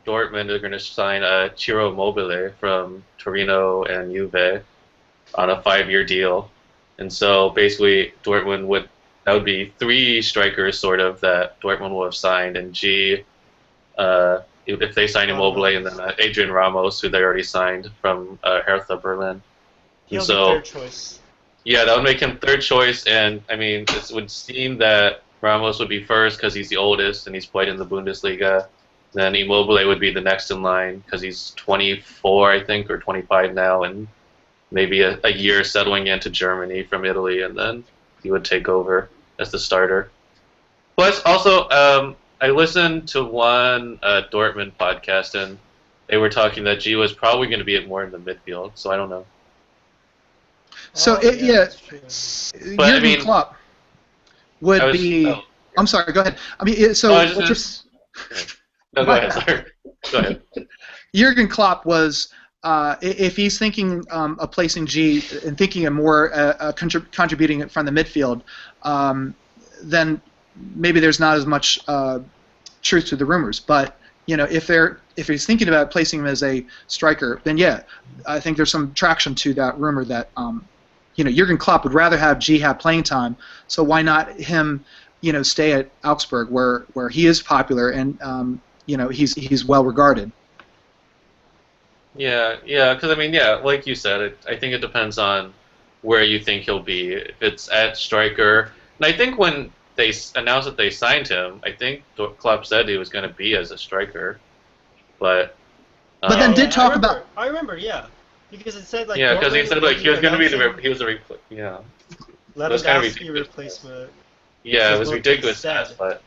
Dortmund are going to sign Ciro Immobile from Torino and Juve on a 5-year deal. And so basically that would be 3 strikers sort of that Dortmund will have signed, and if they sign Immobile, and then Adrian Ramos, who they already signed from Hertha Berlin. He'll And be so, third choice. yeah, that would make him third choice, and I mean, it would seem that Ramos would be first because he's the oldest and he's played in the Bundesliga. Then Immobile would be the next in line because he's 24, I think, or 25 now, and maybe a year settling into Germany from Italy, and then he would take over as the starter. Plus, also, I listened to one Dortmund podcast, and they were talking that G was probably going to be more in the midfield, so I don't know. So that's true. But, I Jurgen mean, Klopp would be. Oh. I'm sorry. Go ahead. I mean, so Oh, I was what just- No, go ahead. Sorry. Go ahead. Jurgen Klopp was, if he's thinking of placing G and thinking of more contributing it from the midfield, then maybe there's not as much truth to the rumors. But if he's thinking about placing him as a striker, then yeah, I think there's some traction to that rumor that Jurgen Klopp would rather have G have playing time. So why not him, stay at Augsburg where he is popular and he's well regarded. Yeah, because I mean, like you said, I think it depends on where you think he'll be. If it's at striker, and I think when they announced that they signed him, I think Klopp said he was going to be as a striker, but then did talk about. I remember, yeah, because it said like. Yeah, because he said like he was going to be announcing he was a yeah. was kind of Lewandowski ridiculous. replacement. Yeah, it was what they ridiculous, said. but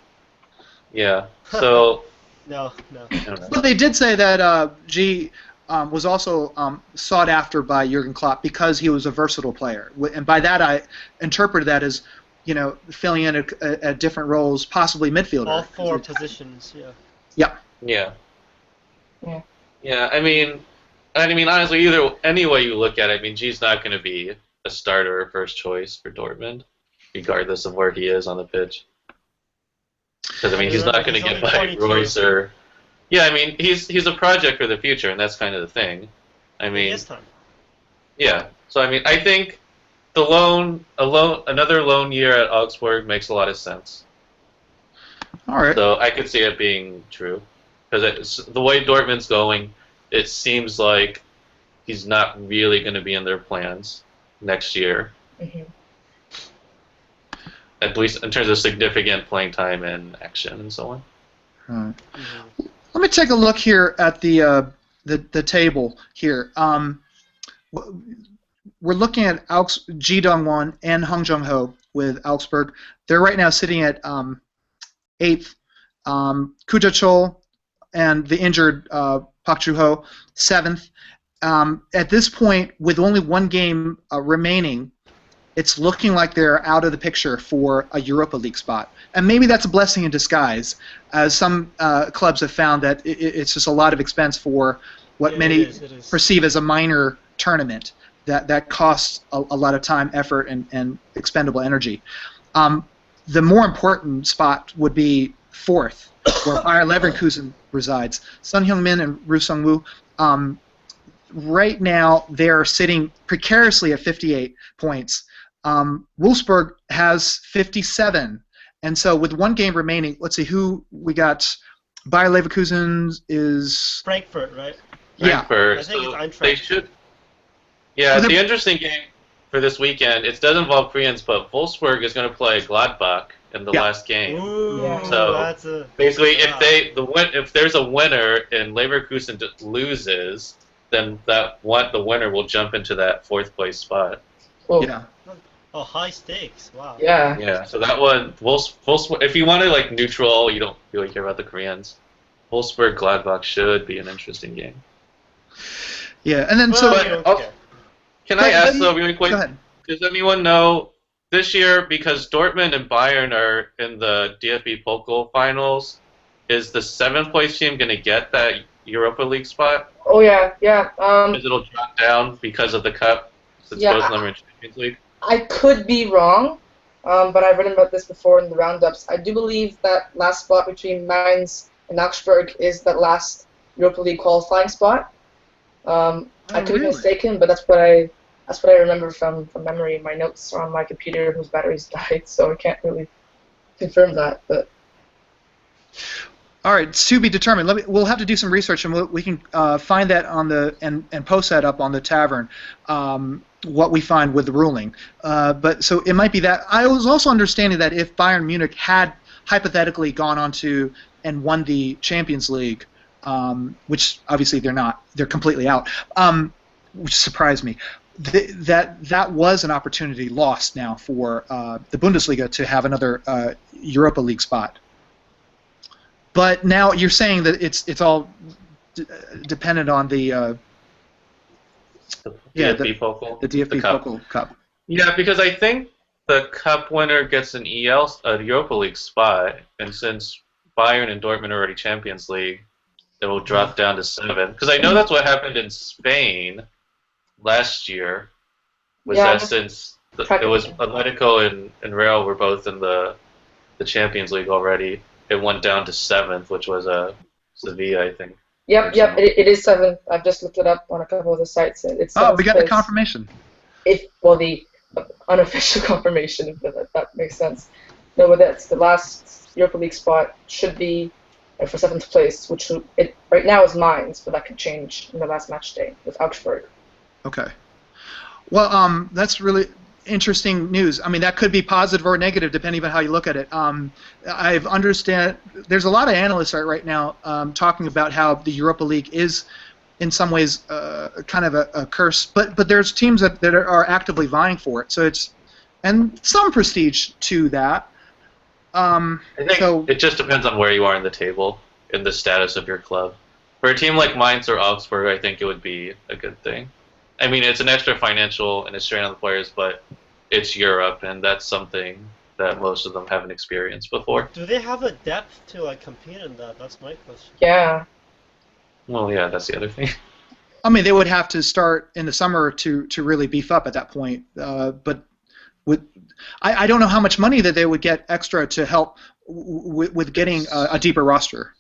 yeah. So No. I don't know. But they did say that G was also sought after by Jurgen Klopp because he was a versatile player, and by that I interpreted that as filling in at different roles, possibly midfielder. All 4 positions, yeah. Yeah. Yeah. Yeah. Yeah, I mean, honestly, any way you look at it, I mean, G's not going to be a starter or first choice for Dortmund. regardless of where he is on the pitch. Because I mean, he's Remember, not going to he's get only by 22. Royce or. Yeah, I mean, he's a project for the future, and that's kind of the thing. I It mean, is time. yeah. So I mean, I think another loan year at Augsburg makes a lot of sense. All right. So I could see it being true, because the way Dortmund's going, it seems like he's not really going to be in their plans next year, Hmm. at least in terms of significant playing time and action and so on. All right. Mhm. Let me take a look here at the table here. We're looking at Ji Dong-won and Hong Jung-ho with Augsburg. They're right now sitting at 8th. Kuja Chol and the injured Park Ju-ho, 7th. At this point, with only one game remaining, it's looking like they're out of the picture for a Europa League spot. And maybe that's a blessing in disguise, as some clubs have found that it's just a lot of expense for what Yeah, many it is. perceive as a minor tournament that costs a lot of time, effort, and expendable energy. The more important spot would be 4th, where Bayer Leverkusen resides. Sun Hyung-min and Ru Sung-woo, right now they're sitting precariously at 58 points. Wolfsburg has 57, and so with one game remaining, let's see who we got. Bayer Leverkusen is Frankfurt, right? yeah. Frankfurt, I think it's so Eintracht. they should. Yeah, Well, the interesting game for this weekend. It does involve Koreans, but Wolfsburg is going to play Gladbach in the Yeah. last game. Ooh, Yeah. So, that's a Basically, yeah. if there's a winner and Leverkusen loses, then the winner will jump into that 4th place spot. Oh, Yeah. Oh, high stakes. Wow. yeah. Yeah, so that one, Wolfsburg, if you want to like neutral, you don't really care about the Koreans. Wolfsburg Gladbach should be an interesting game. Yeah, and then Well, so we But- don't oh, care. Can I Go ask ahead. though, really quick? go ahead. Does anyone know this year, because Dortmund and Bayern are in the DFB Pokal finals, is the 7th place team going to get that Europa League spot? Oh yeah, yeah. Because it'll drop down because of the cup, since Yeah, both of them are in Champions League. I could be wrong, but I've written about this before in the roundups. I do believe that last spot between Mainz and Augsburg is that last Europa League qualifying spot. I could be really? mistaken, but that's what I remember from memory. My notes are on my computer, whose batteries died, so I can't really confirm that. But All right, it's to be determined. We'll have to do some research, and we can find that on the and post that up on the Tavern. What we find with the ruling, but so it might be that. I was also understanding that if Bayern Munich had hypothetically gone on to and won the Champions League, which obviously they're not, they're completely out, which surprised me. That was an opportunity lost now for the Bundesliga to have another Europa League spot. But now you're saying that it's all dependent on the DFB Pokal. the DFB Cup. Pokal Cup. Yeah, because I think the cup winner gets an a Europa League spot, and since Bayern and Dortmund are already Champions League, it will drop down to 7. Because I know that's what happened in Spain last year. Was Yeah, that since it was Atletico and Real were both in the Champions League already, it went down to 7th, which was Sevilla, I think. yep, it is 7. I've just looked it up on a couple of the sites. It's Oh, we got the place. confirmation. The unofficial confirmation, if that makes sense. No, but that's the last Europa League spot should be for 7th place, which right now is Mainz, but that could change in the last match day with Augsburg. Okay. Well, that's really interesting news. I mean, that could be positive or negative depending on how you look at it. I've understand there's a lot of analysts right now talking about how the Europa League is, in some ways, kind of a curse. But there's teams that are actively vying for it. So and some prestige to that. I think So it just depends on where you are in the table and the status of your club. For a team like Mainz or Augsburg, I think it would be a good thing. I mean, it's an extra financial and a strain on the players, but it's Europe, and that's something that most of them haven't experienced before. Do they have a depth to like compete in that? That's my question. Yeah. Well, yeah, that's the other thing. I mean, they would have to start in the summer to really beef up at that point. But would I don't know how much money that they would get extra to help with getting a deeper roster.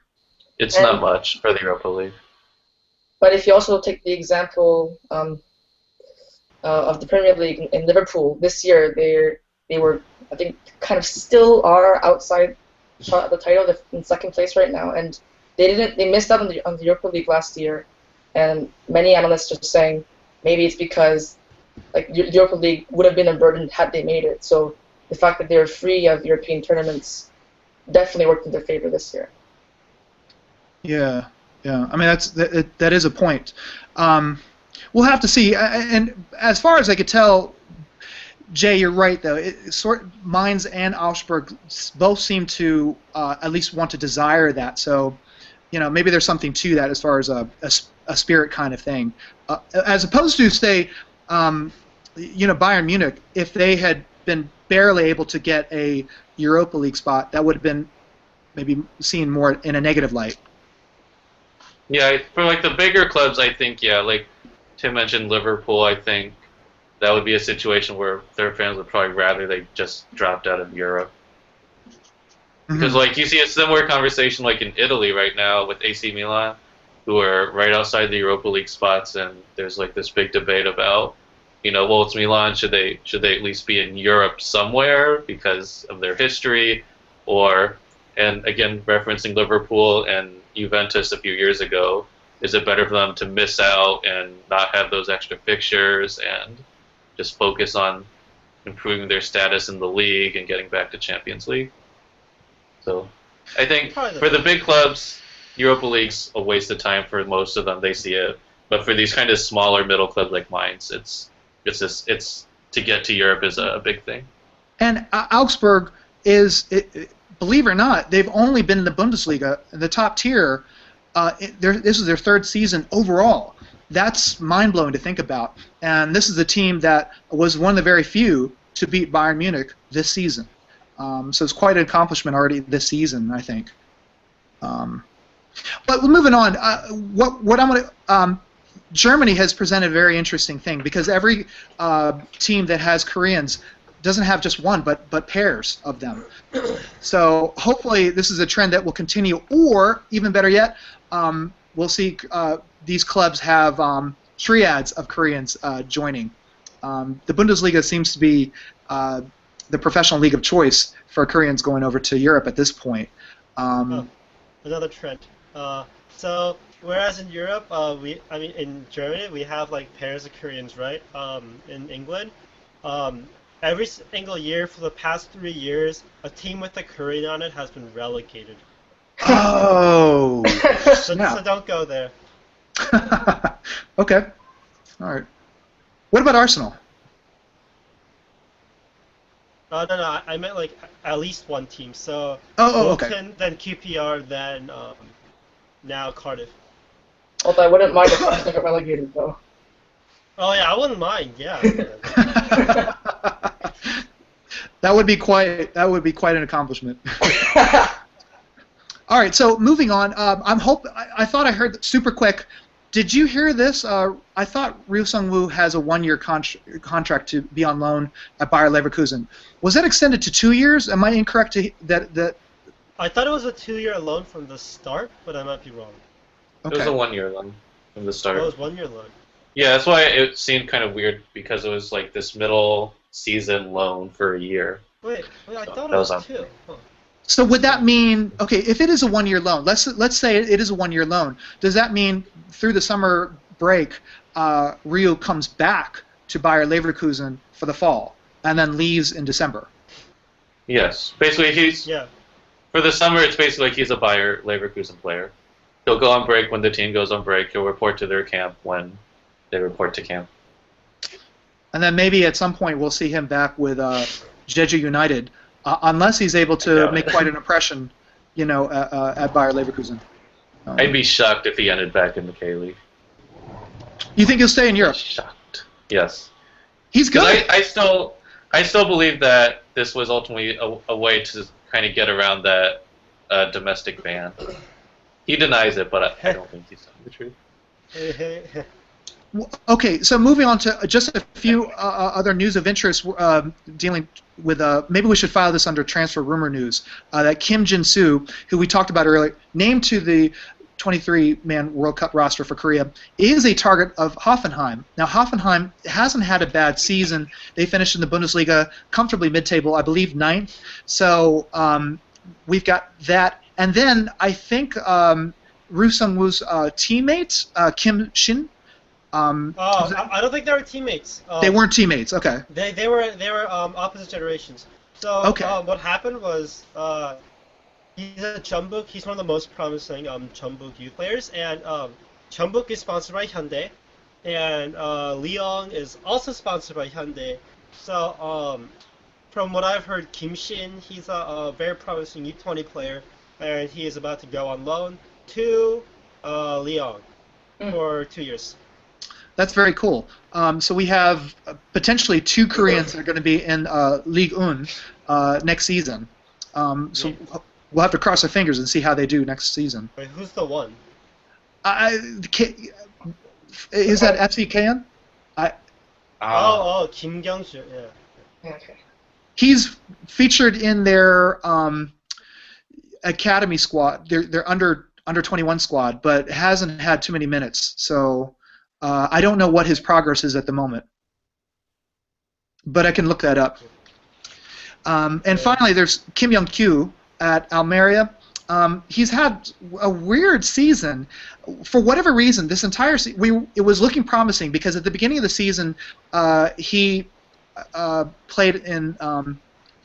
It's not much for the Europa League. But if you also take the example of the Premier League in Liverpool this year, they were, I think, kind of still are outside shot at the title. They're in second place right now, and they missed out on the Europa League last year, and many analysts are saying maybe it's because like Europa League would have been a burden had they made it. So the fact that they're free of European tournaments definitely worked in their favor this year. Yeah. I mean, that is a point. We'll have to see. And as far as I could tell, Jay, you're right though. Mainz and Augsburg both seem to at least want to desire that. So, maybe there's something to that as far as a spirit kind of thing, as opposed to say, Bayern Munich. If they had been barely able to get a Europa League spot, that would have been maybe seen more in a negative light. Yeah, for like the bigger clubs, I think, like Tim mentioned Liverpool, I think that would be a situation where their fans would probably rather they just dropped out of Europe. Because like you see a similar conversation like in Italy right now with AC Milan, who are right outside the Europa League spots, and there's like this big debate about, well, it's Milan, should they at least be in Europe somewhere because of their history, and again referencing Liverpool and Juventus a few years ago, is it better for them to miss out and not have those extra fixtures and just focus on improving their status in the league and getting back to Champions League? So I think for the big clubs, Europa League's a waste of time for most of them. They see it, but for these kind of smaller middle clubs like Mainz, it's to get to Europe is a big thing. And Augsburg is, believe it or not, they've only been in the Bundesliga, in the top tier. This is their third season overall. That's mind-blowing to think about. And this is a team that was one of the very few to beat Bayern Munich this season. So it's quite an accomplishment already this season, I think. But moving on, what I'm going to... Germany has presented a very interesting thing because every team that has Koreans doesn't have just one, but pairs of them. So hopefully this is a trend that will continue, or even better yet, we'll see these clubs have triads of Koreans joining. The Bundesliga seems to be the professional league of choice for Koreans going over to Europe at this point. Another trend. So whereas in Europe, in Germany we have like pairs of Koreans, right? In England, every single year for the past 3 years, a team with a Korean on it has been relegated. Oh. So don't go there. Okay. All right. What about Arsenal? No, I meant like at least one team. So okay. Bolton, then QPR, then now Cardiff. Although I wouldn't mind if Arsenal got relegated, though. Oh yeah, I wouldn't mind. Yeah. That would be quite an accomplishment. All right, so moving on. I thought I heard super quick. Did you hear this? I thought Ryu Sung-woo has a 1-year contract to be on loan at Bayer Leverkusen. Was that extended to 2 years? Am I incorrect that? I thought it was a 2-year loan from the start, but I might be wrong. Okay. It was a 1-year loan from the start. Oh, it was 1-year loan. Yeah, that's why it seemed kind of weird because it was like this middle season loan for a year. Wait, I thought it was 2. Huh. So would that mean, okay, if it is a 1-year loan, let's say it is a 1-year loan, does that mean through the summer break, Ryu comes back to Bayer Leverkusen for the fall and then leaves in December? Yes, basically for the summer it's basically like he's a Bayer Leverkusen player. He'll go on break when the team goes on break. He'll report to their camp when they report to camp. And then maybe at some point we'll see him back with Jeju United, unless he's able to make quite an impression, at Bayer Leverkusen. I'd be shocked if he ended back in the K-League. You think he'll stay in Europe? Shocked. Yes. He's good. I still believe that this was ultimately a way to kind of get around that domestic ban. He denies it, but I don't think he's telling the truth. Okay, so moving on to just a few other news of interest dealing with, maybe we should file this under transfer rumor news, that Kim Jin-soo, who we talked about earlier, named to the 23-man World Cup roster for Korea, is a target of Hoffenheim. Now, Hoffenheim hasn't had a bad season. They finished in the Bundesliga comfortably mid-table, I believe ninth. So we've got that. And then I think Ru Sung-woo's teammate, Kim Shin. I don't think they were teammates. They weren't teammates. Okay. They were opposite generations. So Okay. What happened was he's a Jeonbuk. He's one of the most promising Jeonbuk youth players, and Jeonbuk is sponsored by Hyundai, and Leong is also sponsored by Hyundai. So from what I've heard, Kim Shin, he's a very promising U20 player, and he is about to go on loan to Leong for 2 years. That's very cool. So we have potentially 2 Koreans that are going to be in League One next season. So we'll have to cross our fingers and see how they do next season. Wait, who's the one? Is that FC Kayan? Kim Kyung-soo, yeah. Okay. He's featured in their academy squad, their under 21 squad, but hasn't had too many minutes. So I don't know what his progress is at the moment, but I can look that up. And finally, there's Kim Young-kyu at Almeria. He's had a weird season. For whatever reason, this entire it was looking promising because at the beginning of the season, he played in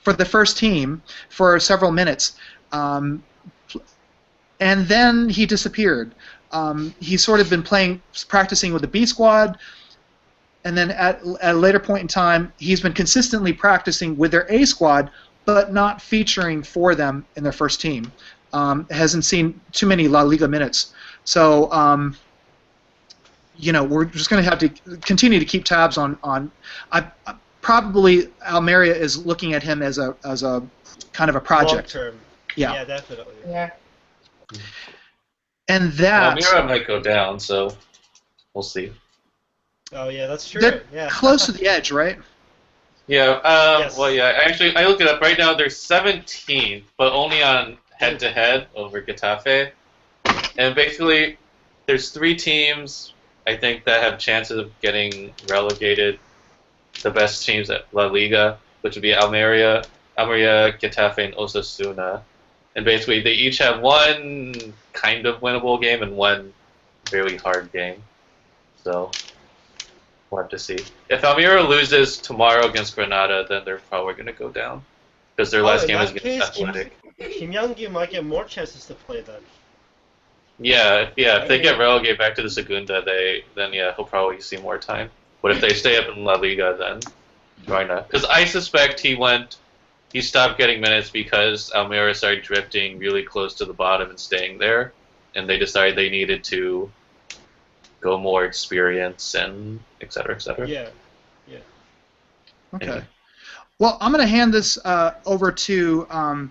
for the first team for several minutes, and then he disappeared. He's sort of been practicing with the B squad, and then at a later point in time, he's been consistently practicing with their A squad, but not featuring for them in their first team. Hasn't seen too many La Liga minutes. So, we're just going to have to continue to keep tabs on. Probably Almeria is looking at him as a kind of a project. Long term. Yeah. Yeah, definitely. Yeah. And that Almira might go down, so we'll see. Oh yeah, that's true. they're Yeah. close to the edge, right? Yeah. Yes. Well, yeah. Actually, I looked it up. Right now, they're 17th, but only on head-to-head over Getafe. And basically, there's 3 teams I think that have chances of getting relegated. The best teams at La Liga, which would be Almeria, Getafe, and Osasuna. And basically, they each have one kind of winnable game and one very hard game. So we'll have to see. If Almeria loses tomorrow against Granada, then they're probably going to go down because their last in game that was against case, Athletic. Kim Young-gyu might get more chances to play then. Yeah. If they get relegated back to the Segunda, then he'll probably see more time. But if they stay up in La Liga, then why not? Because I suspect he stopped getting minutes because Almeria started drifting really close to the bottom and staying there, and they decided they needed to go more experience and et cetera, et cetera. Yeah. Okay. Anyway. Well, I'm going to hand this over to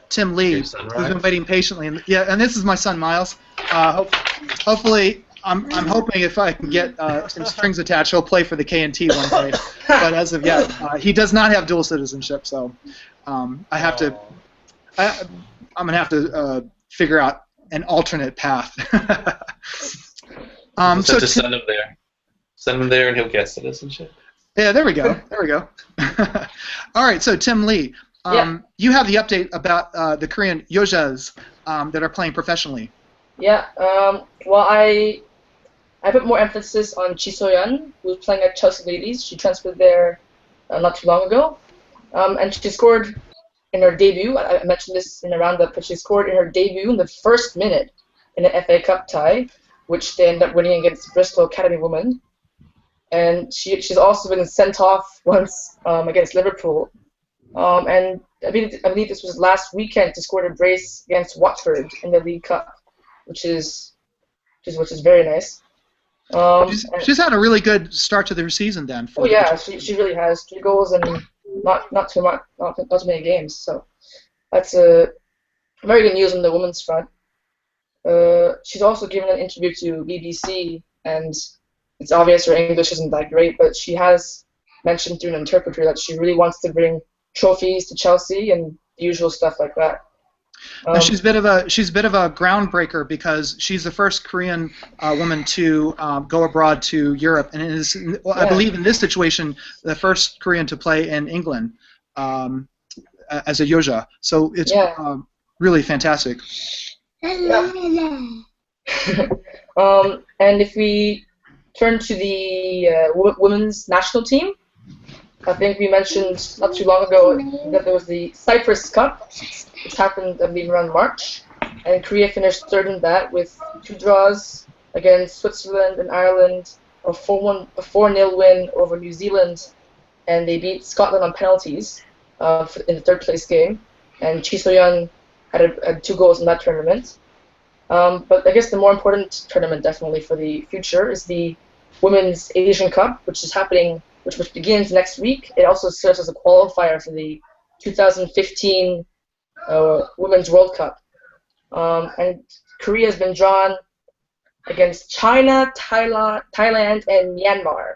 Tim Lee, Your who's son, been Ryan? waiting patiently. And this is my son Miles. Hopefully, I'm hoping if I can get some strings attached, he'll play for the KNT one day. But as of yet, he does not have dual citizenship, so I have to. I'm going to have to figure out an alternate path. So just send him there. Send him there, and he'll get citizenship. Yeah, there we go. All right, so Tim Lee, you have the update about the Korean Yojas that are playing professionally. Yeah. Well, I put more emphasis on Chi So-yeon, who's playing at Chelsea Ladies. She transferred there not too long ago, and she scored in her debut. I mentioned this in the roundup, but she scored in her debut in the first minute in an FA Cup tie, which they ended up winning against Bristol Academy Women. And she's also been sent off once against Liverpool. And I believe this was last weekend to score a brace against Watford in the League Cup, which is very nice. She's had a really good start to their season then. Oh yeah, she really has 3 goals and not too many games. So that's very good news on the women's front. She's also given an interview to BBC, and it's obvious her English isn't that great, but she has mentioned through an interpreter that she really wants to bring trophies to Chelsea and the usual stuff like that. And she's a bit of a groundbreaker because she's the first Korean woman to go abroad to Europe, and I believe in this situation the first Korean to play in England as a Yoja. So it's really fantastic. Yeah. And if we turn to the women's national team, I think we mentioned not too long ago that there was the Cyprus Cup, which happened, I believe, around March, and Korea finished third in that with 2 draws against Switzerland and Ireland, a 4-0 win over New Zealand, and they beat Scotland on penalties in the third place game, and Chi So-yeon had 2 goals in that tournament. But I guess the more important tournament definitely for the future is the Women's Asian Cup, which begins next week. It also serves as a qualifier for the 2015 Women's World Cup. And Korea has been drawn against China, Thailand, and Myanmar.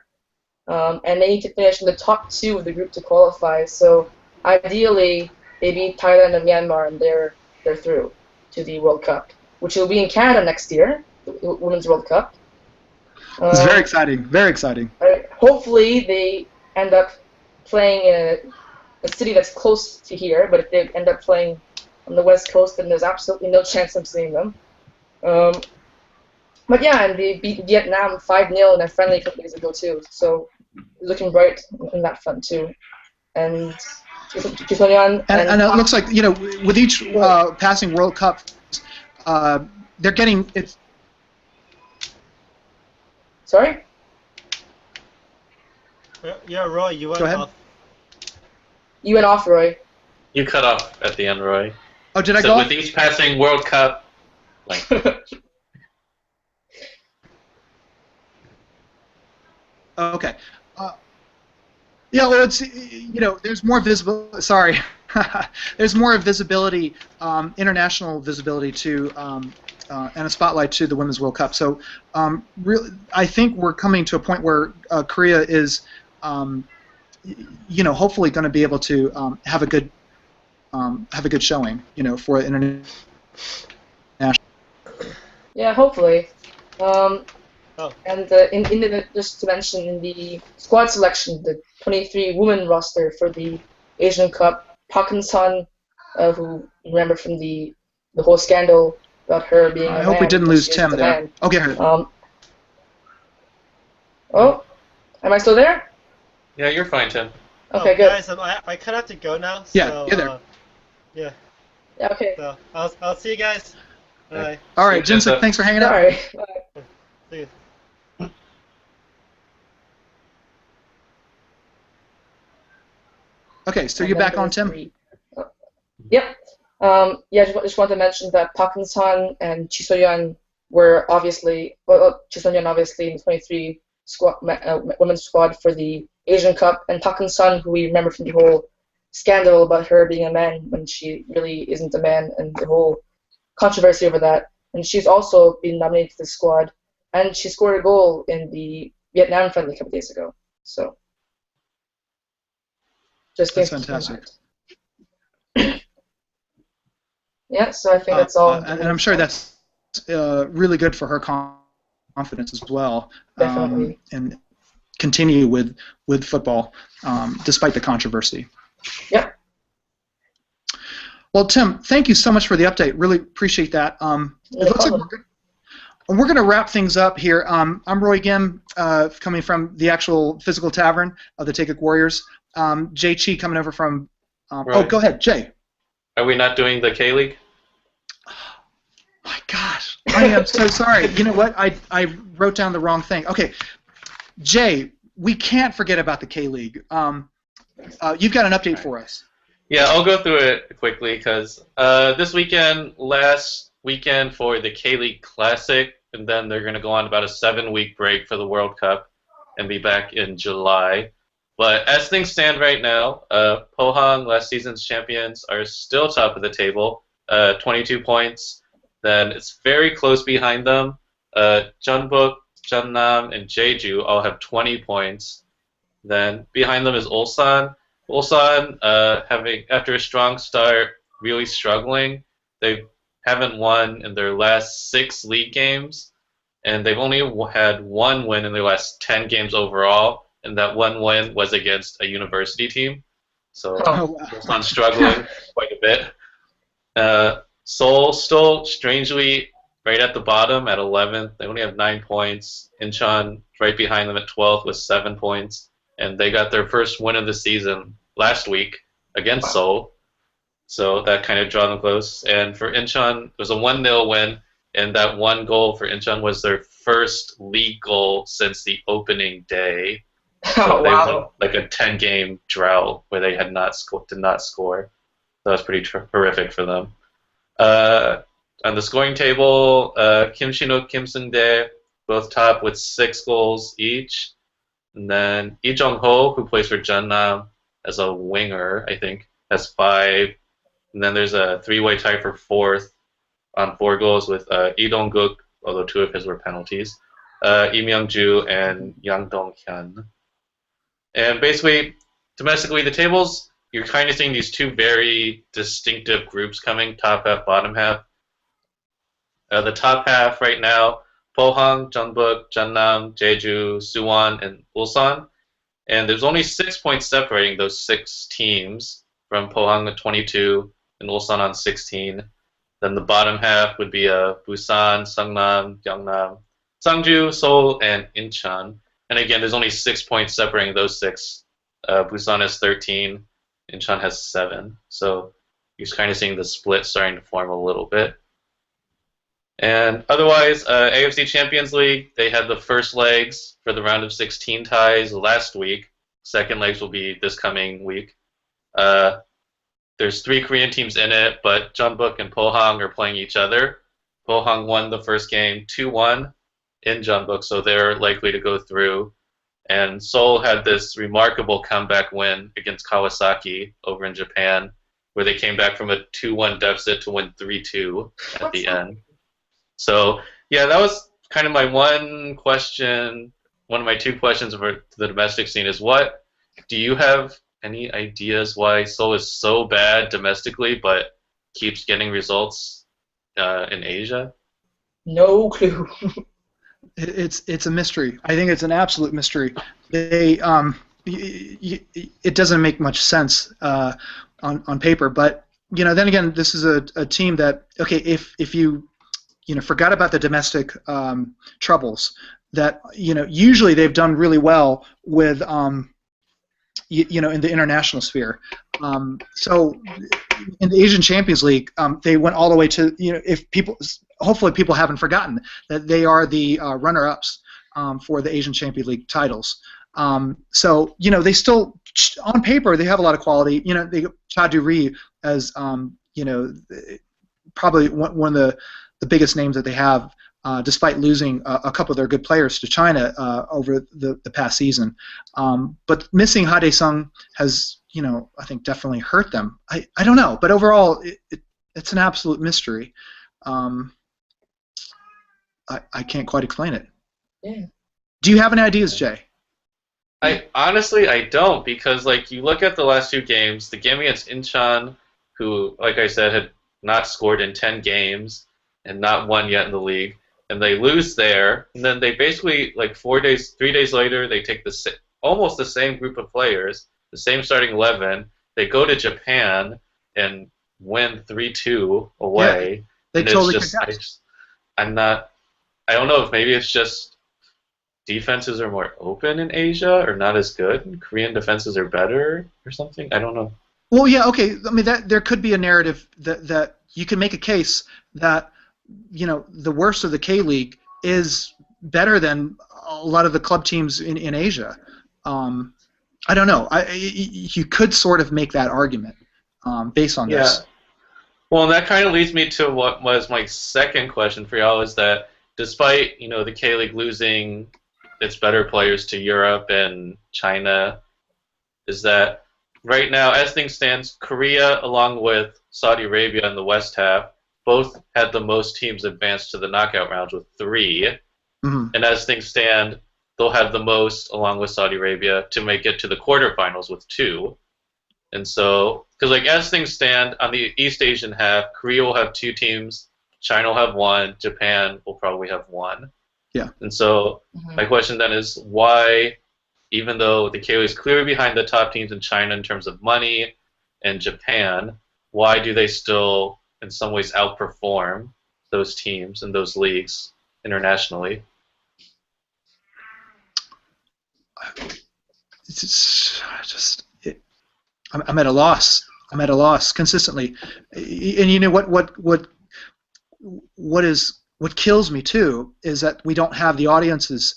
And they need to finish in the top 2 of the group to qualify. So ideally, they beat Thailand and Myanmar, and they're through to the World Cup, which will be in Canada next year, the Women's World Cup. It's very exciting. Very exciting. Hopefully, they end up playing in a city that's close to here, but if they end up playing on the West Coast, then there's absolutely no chance of seeing them. But yeah, and they beat Vietnam 5-0 in a friendly a couple days ago too, so looking bright in that front too. And and it looks like, with each passing World Cup, they're getting it. Sorry? Yeah, Roy, you went Go ahead. off. You went off, Roy. You cut off at the end, Roy. Oh, did I So go with off? each passing World Cup, like, Okay. Yeah, well, it's, there's more visible. Sorry, there's more visibility, international visibility to, and a spotlight to the Women's World Cup. So, really, I think we're coming to a point where Korea is, hopefully going to be able to have a good showing, for international. Yeah, hopefully. Oh. And just to mention, in the squad selection, the 23 women roster for the Asian Cup, Park Sun, who you remember from the whole scandal about her being I hope we didn't lose Tim there. Okay. Oh, am I still there? yeah, you're fine, Tim. Okay, good. Guys, I kind of have to go now. Yeah, so, you're there. Yeah. Yeah, okay. So I'll see you guys. Bye. All right, Jinsook, thanks for hanging out. Sorry. See you. Okay, so you're back on, Tim? Yep. Just want to mention that Park Sun and Chi So-yeon were obviously, Chi So-yeon obviously in the 23 squad, women's squad for the Asian Cup, and Park Sun, who we remember from the whole scandal about her being a man when she really isn't a man, and the whole controversy over that. And she's also been nominated to the squad, and she scored a goal in the Vietnam friendly a couple days ago. So, just That's things to keep in fantastic. mind. Yeah, so I think that's all. And I'm sure that's really good for her confidence as well. Definitely. And continue with football, despite the controversy. Yep. Well, Tim, thank you so much for the update. Really appreciate that. It looks like we're going to wrap things up here. I'm Roy Gim, coming from the actual physical tavern of the Taekwondo Warriors. Jay Chi coming over from. Right. Oh, go ahead, Jay. Are we not doing the K-League? My gosh, I am so sorry. You know what? I wrote down the wrong thing. Okay, Jay, we can't forget about the K-League. You've got an update for us. Yeah, I'll go through it quickly because this weekend, last weekend for the K-League Classic, and then they're going to go on about a 7-week break for the World Cup and be back in July. But as things stand right now, Pohang, last season's champions, are still top of the table, 22 points. Then it's very close behind them. Jeonbuk, Jeonnam, and Jeju all have 20 points. Then behind them is Ulsan. Ulsan, having after a strong start, really struggling. They haven't won in their last 6 league games, and they've only had 1 win in their last 10 games overall, and that 1 win was against a university team. So Oh. Oh, wow. Ulsan struggling quite a bit. Seoul still strangely right at the bottom at 11th. They only have 9 points. Incheon right behind them at 12th with 7 points. And they got their first win of the season last week against Seoul. So that kind of drew them close. And for Incheon, it was a 1-0 win. And that 1 goal for Incheon was their first league goal since the opening day. So Oh, they wow. won like a 10-game drought where they did not score. That was pretty horrific for them. On the scoring table, Kim Shin-wook, Kim Seung-dae, both top with 6 goals each. And then Lee Jung-ho, who plays for Jeonnam as a winger, I think, has 5. And then there's a 3-way tie for 4th on 4 goals with Lee Dong-guk, although 2 of his were penalties, Lee Myung-ju, and Yang Dong-hyun. And basically, domestically, the tables, you're kind of seeing these 2 very distinctive groups coming, top half, bottom half. The top half right now, Pohang, Jeonbuk, Jeonnam, Jeju, Suwon, and Ulsan. And there's only 6 points separating those 6 teams from Pohang at 22 and Ulsan on 16. Then the bottom half would be Busan, Seongnam, Gyeongnam, Sangju, Seoul, and Incheon. And again, there's only 6 points separating those 6. Busan has 13, Incheon has 7. So you're kind of seeing the split starting to form a little bit. And otherwise, AFC Champions League, they had the first legs for the round of 16 ties last week. Second legs will be this coming week. There's 3 Korean teams in it, but Jeonbuk and Pohang are playing each other. Pohang won the first game 2-1 in Jeonbuk, so they're likely to go through. And Seoul had this remarkable comeback win against Kawasaki over in Japan, where they came back from a 2-1 deficit to win 3-2 at the end. So, yeah, that was kind of my one question. One of my 2 questions for the domestic scene is, what do you have any ideas why Seoul is so bad domestically but keeps getting results in Asia? No clue. It's a mystery. I think it's an absolute mystery. They it doesn't make much sense on paper, but then again, this is a team that, okay, if you forgot about the domestic troubles, that usually they've done really well with in the international sphere. So in the Asian Champions League, they went all the way to hopefully people haven't forgotten that they are the runner-ups for the Asian Champions League titles. So they still, on paper, they have a lot of quality. They Cha Du-ri as probably one of the biggest names that they have, despite losing a couple of their good players to China over the past season. But missing Ha Dae-sung has, I think definitely hurt them. I don't know, but overall, it's an absolute mystery. I can't quite explain it. Yeah. Do you have any ideas, Jay? I don't, because you look at the last 2 games, the game against Incheon, who, like I said, had not scored in 10 games and not won yet in the league, and they lose there, and then they basically 3 days later, they take almost the same group of players, the same starting 11, they go to Japan and win 3-2 away. Yeah, they and totally it's just, I don't know if maybe it's just defenses are more open in Asia or not as good. Korean defenses are better or something. I don't know. Well, yeah, okay. I mean, there could be a narrative that you can make a case that the worst of the K League is better than a lot of the club teams in Asia. I don't know. You could sort of make that argument based on this. Well, and that kind of leads me to what was my second question for y'all, is that despite the K League losing its better players to Europe and China, is that right now, as things stand, Korea, along with Saudi Arabia in the West half, both had the most teams advance to the knockout rounds with 3. Mhm. And as things stand, they'll have the most, along with Saudi Arabia, to make it to the quarterfinals with 2. And so, because like as things stand on the East Asian half, Korea will have 2 teams, China will have 1, Japan will probably have 1. Yeah. And so, my question then is why, even though the KO is clearly behind the top teams in China in terms of money and Japan, why do they still, in some ways, outperform those teams and those leagues internationally? It's just I'm at a loss. I'm at a loss consistently, and you know what kills me too is that we don't have the audiences,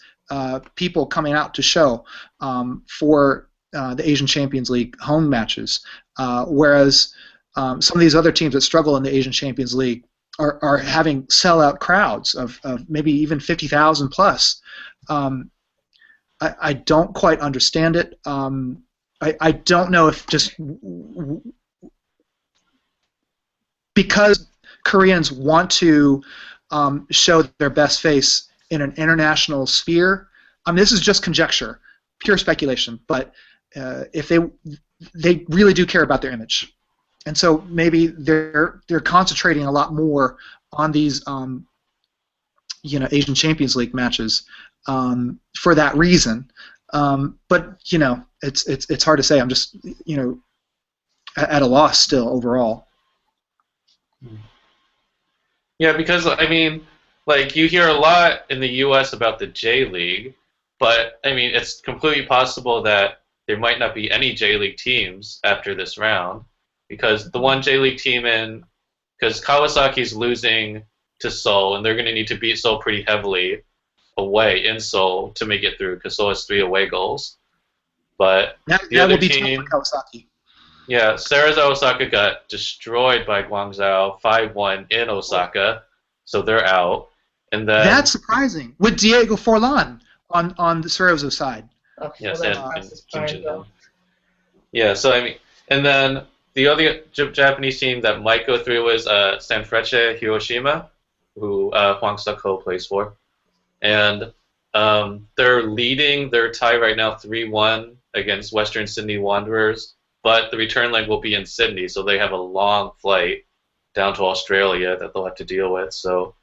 people coming out to show for the Asian Champions League home matches, whereas some of these other teams that struggle in the Asian Champions League are having sellout crowds of maybe even 50,000 plus. I don't quite understand it. I don't know if just because Koreans want to show their best face in an international sphere. I mean, this is just conjecture, pure speculation. But if they really do care about their image, and so maybe they're concentrating a lot more on these Asian Champions League matches for that reason. But it's hard to say. I'm just at a loss still overall. Yeah, because I mean, like you hear a lot in the U.S. about the J League, but I mean, it's completely possible that there might not be any J League teams after this round, because the one J League team because Kawasaki's losing to Seoul, and they're going to need to beat Seoul pretty heavily away in Seoul to make it through, because Seoul has 3 away goals. But That the other will be team, tough for Kawasaki. yeah, Cerezo Osaka got destroyed by Guangzhou 5-1 in Osaka, so they're out. And then That's surprising. With Diego Forlan on the Cerezo side. Okay, yes, well, and that's Kim fine, Jin though. Hyun. Yeah, so I mean, and then the other Japanese team that might go through is Sanfrecce Hiroshima, who Hwang Suk-ho plays for, and they're leading their tie right now 3-1 against Western Sydney Wanderers, but the return leg will be in Sydney, so they have a long flight down to Australia that they'll have to deal with. So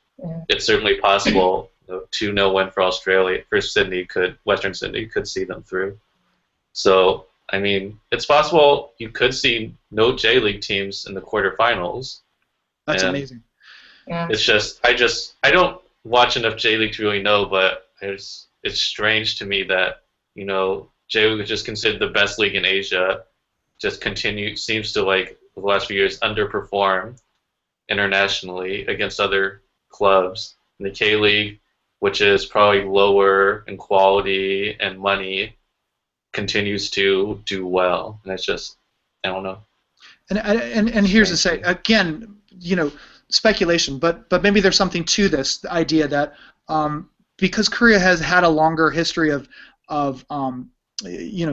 it's certainly possible 2-0 win for Australia for Western Sydney could see them through. So I mean, it's possible you could see no J League teams in the quarterfinals. That's And amazing. Yeah. It's just I don't watch enough J League to really know, but it's strange to me that J League is just considered the best league in Asia, just seems to like the last few years underperform internationally against other clubs. In the K League, which is probably lower in quality and money, continues to do well, and it's just I don't know. And here's to say again, speculation, but maybe there's something to this, the idea that because Korea has had a longer history of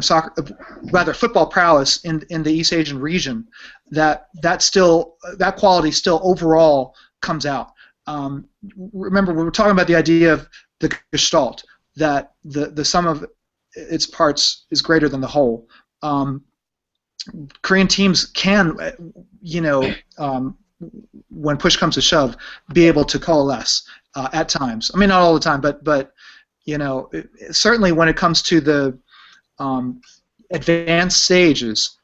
soccer, rather football prowess in the East Asian region, that quality still overall comes out. Remember, we were talking about the idea of the gestalt, that the sum of its parts is greater than the whole. Korean teams can, when push comes to shove, be able to coalesce at times. I mean, not all the time, but certainly when it comes to the advanced stages,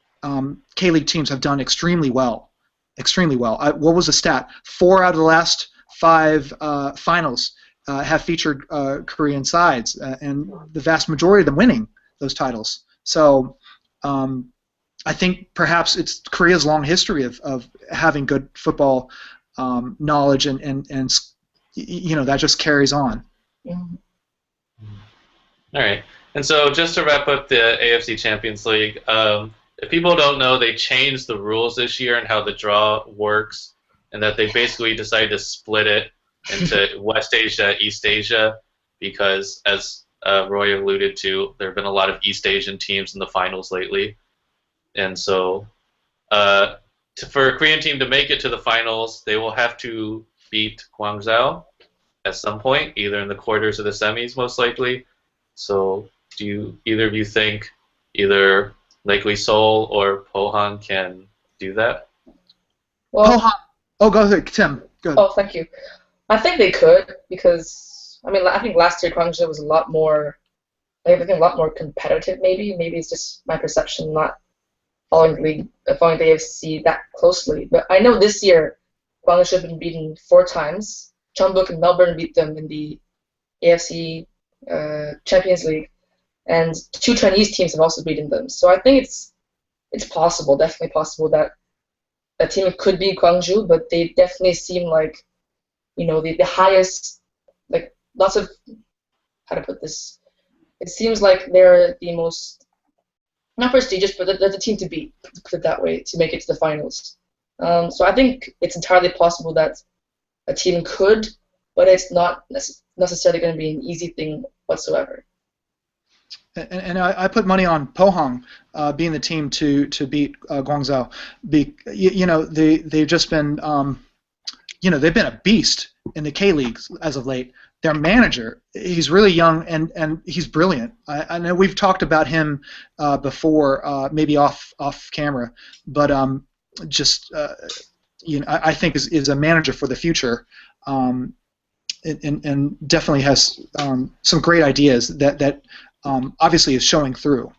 K-League teams have done extremely well. Extremely well. What was the stat? 4 out of the last 5 finals have featured Korean sides, and the vast majority of them winning those titles. So I think perhaps it's Korea's long history of having good football knowledge, and that just carries on. Yeah. All right, and so just to wrap up the AFC Champions League, if people don't know, they changed the rules this year and how the draw works, and that they basically decided to split it into West Asia, East Asia, because as Roy alluded to, there have been a lot of East Asian teams in the finals lately. And so for a Korean team to make it to the finals, they will have to beat Guangzhou at some point, either in the quarters or the semis, most likely. So, do either of you think either Likely Seoul or Pohang can do that? Well, Pohang. Oh, go ahead, Tim. Go ahead. oh, thank you. I think they could because I think last year Guangzhou was a lot more, I think a lot more competitive. Maybe it's just my perception, not following the league, following the AFC that closely. But I know this year Guangzhou have been beaten 4 times. Jeonbuk and Melbourne beat them in the AFC Champions League, and 2 Chinese teams have also beaten them. So I think it's possible, definitely possible that a team could be Guangzhou, but they definitely seem like, the highest, like lots of, how to put this, it seems like they're the most, not prestigious, but they're the team to beat, to put it that way, to make it to the finals. So I think it's entirely possible that a team could, but it's not necessarily going to be an easy thing whatsoever. And I put money on Pohang being the team to beat Guangzhou. They've just been they've been a beast in the K League as of late. Their manager, he's really young and he's brilliant. I know we've talked about him before, maybe off camera, but I think is a manager for the future. And definitely has some great ideas that obviously is showing through.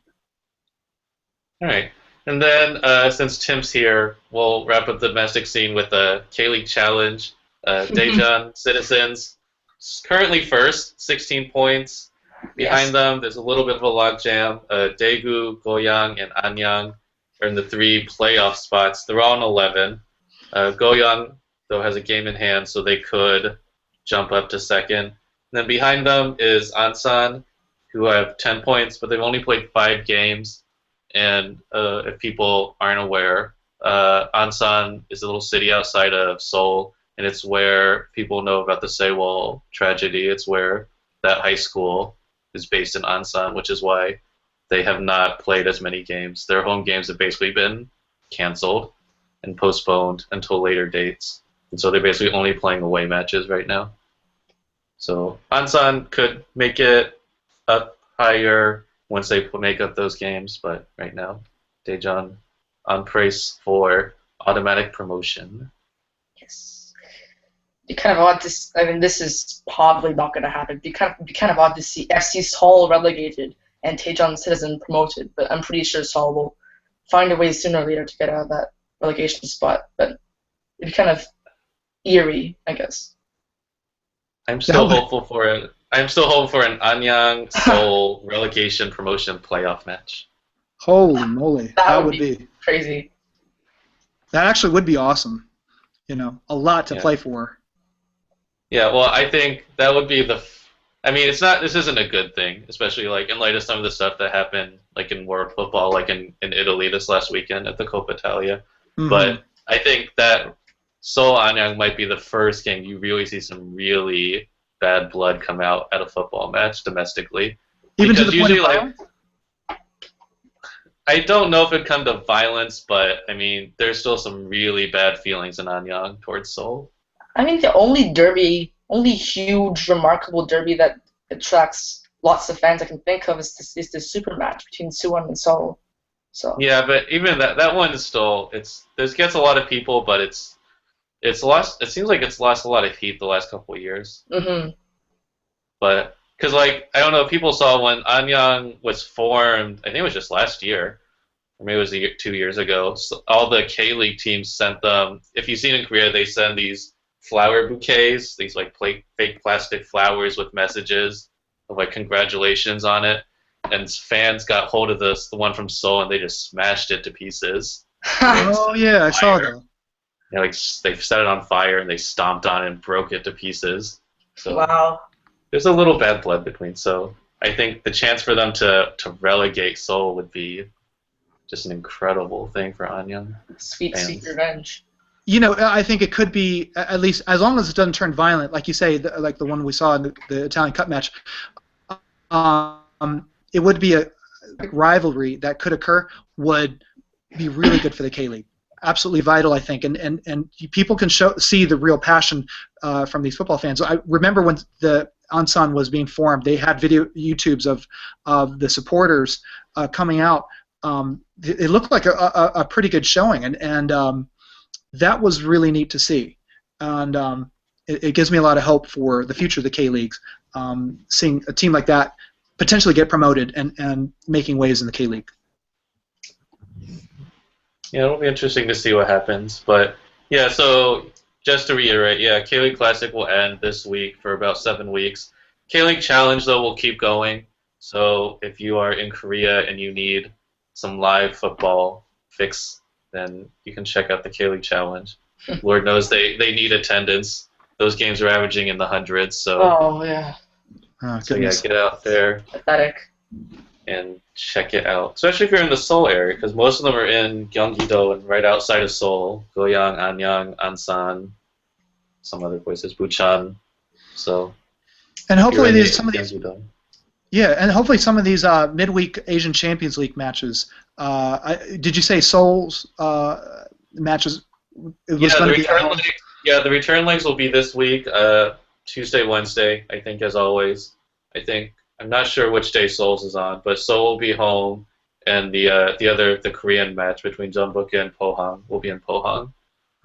All right. And then, since Tim's here, we'll wrap up the domestic scene with the K-League Challenge. Daejeon Citizens, currently first, 16 points. Behind them, there's a little bit of a logjam. Daegu, Goyang, and Anyang are in the 3 playoff spots. They're all in 11. Goyang, though, has a game in hand, so they could jump up to second. And then behind them is Ansan, who have 10 points, but they've only played 5 games. And if people aren't aware, Ansan is a little city outside of Seoul, and it's where people know about the Sewol tragedy. It's where that high school is based in Ansan, which is why they have not played as many games. Their home games have basically been canceled and postponed until later dates. And so they're basically only playing away matches right now. So Ansan could make it up higher once they make up those games, but right now, Daejeon on pace for automatic promotion. Yes. It'd be kind of odd to. This is probably not going to happen. It'd be kind of odd to see FC Seoul relegated and Daejeon Citizen promoted, but I'm pretty sure Seoul will find a way sooner or later to get out of that relegation spot. But it'd be kind of eerie, I guess. I'm still hopeful for it. I'm still hoping for an Anyang Seoul relegation promotion playoff match. Holy moly, that would be crazy. That actually would be awesome. A lot to play for. Yeah, well, I think that would be it's not. This isn't a good thing, especially like in light of some of the stuff that happened, like in world football, like in Italy this last weekend at the Coppa Italia. Mm-hmm. But I think that Seoul Anyang might be the first game you really see some really bad blood come out at a football match domestically. Even because to the usually, point of violence? I don't know if it'd come to violence, but there's still some really bad feelings in Anyang towards Seoul. The only huge, remarkable derby that attracts lots of fans I can think of is the super match between Suwon and Seoul. So yeah, but even that one is still gets a lot of people, but it's lost. It seems like it's lost a lot of heat the last couple of years. Mm-hmm. But because I don't know, people saw when Anyang was formed. I think it was just last year, or maybe it was 2 years ago. So all the K League teams sent them. If you've seen in Korea, they send these flower bouquets, these like fake plastic flowers with messages of like congratulations on it. And fans got hold of the one from Seoul, and they just smashed it to pieces. Oh yeah, I saw that. They set it on fire and they stomped on it and broke it to pieces. So wow. There's a little bad blood between. So I think the chance for them to relegate Seoul would be just an incredible thing for Anyang. Sweet revenge. I think it could be, at least as long as it doesn't turn violent, like you say, like the one we saw in the Italian Cup match. It would be a rivalry that could occur. Would be really good for the K League. absolutely vital, I think, and people can see the real passion from these football fans. I remember when the Ansan was being formed, they had YouTubes of the supporters coming out. It looked like a pretty good showing, and that was really neat to see, and it gives me a lot of hope for the future of the K-Leagues, seeing a team like that potentially get promoted and making waves in the K-League. Yeah, it'll be interesting to see what happens. But yeah, so just to reiterate, yeah, K-League Classic will end this week for about 7 weeks. K-League Challenge, though, will keep going. So if you are in Korea and you need some live football fix, then you can check out the K-League Challenge. Lord knows they need attendance. Those games are averaging in the hundreds. So, Oh, yeah. Oh, so yeah, goodness. get out there Pathetic. and check it out. Especially if you're in the Seoul area, because most of them are in Gyeonggi-do and right outside of Seoul. Goyang, Anyang, Ansan, some other places, Bucheon. So, And hopefully if you're in some of these. Gyeonggi-do. Yeah, and hopefully some of these midweek Asian Champions League matches. Did you say Seoul's matches? It was going to be at home? The return legs will be this week, Tuesday, Wednesday, I think, as always. I'm not sure which day Seoul's is on, but Seoul will be home, and the Korean match between Jeonbuk and Pohang will be in Pohang.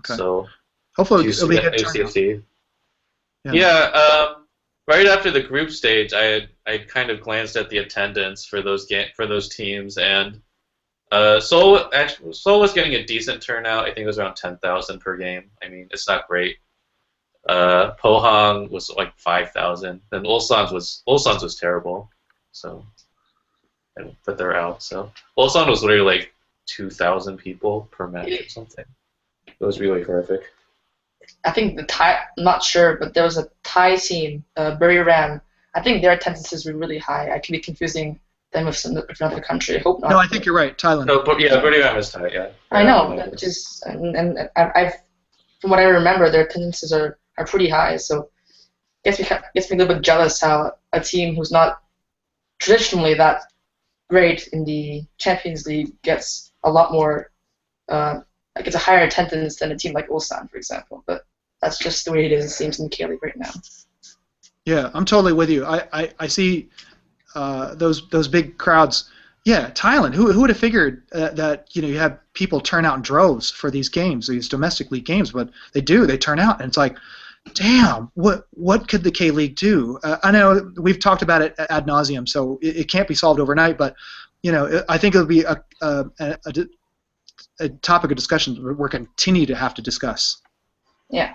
Okay. So Hopefully it'll be a good turnout. ACFC. Yeah. Right after the group stage, I kind of glanced at the attendance for those teams, and Seoul was getting a decent turnout. I think it was around 10,000 per game. I mean, it's not great. Pohang was like 5,000. Then Ulsan's was terrible. So, but they're out. So Ulsan was literally like 2,000 people per match or something. It was really horrific. I think the Thai, I'm not sure, but there was a Thai team, Buriram. I think their attendances were really high. I could be confusing them with another country. I hope not. No, I think you're right. Thailand. No, but yeah, Buriram is Thai. Yeah. I know, but just and I've from what I remember, their attendances are pretty high. So gets me a little bit jealous how a team who's not traditionally that great in the Champions League gets a lot more. Like it's a higher attendance than a team like Ulsan, for example. But that's just the way it is. It seems in the K-League right now. Yeah, I'm totally with you. I see those big crowds. Yeah, Thailand. Who would have figured that you have people turn out in droves for these games, these domestic league games? But they do. They turn out, and it's like, damn, what could the K-League do? I know we've talked about it ad nauseum, so it can't be solved overnight. But I think it'll be a topic of discussion we're continue to have to discuss. Yeah,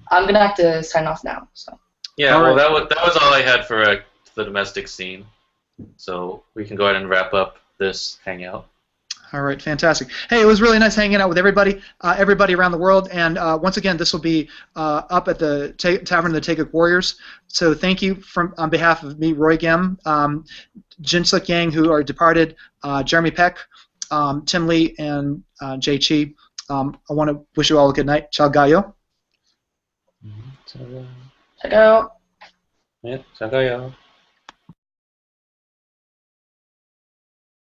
I'm gonna have to sign off now. So. Yeah, All well, right. that was all I had for the domestic scene. So we can go ahead and wrap up this hangout. All right, fantastic. Hey, it was really nice hanging out with everybody around the world. And once again, this will be up at the Tavern of the Taeguk Warriors. So thank you on behalf of me, Roy Gem, Jin Suk Yang, who are departed, Jeremy Peck, Tim Lee, and Jay Chi. I want to wish you all a good night. Ciao, gayo. Check out. Yeah, ciao,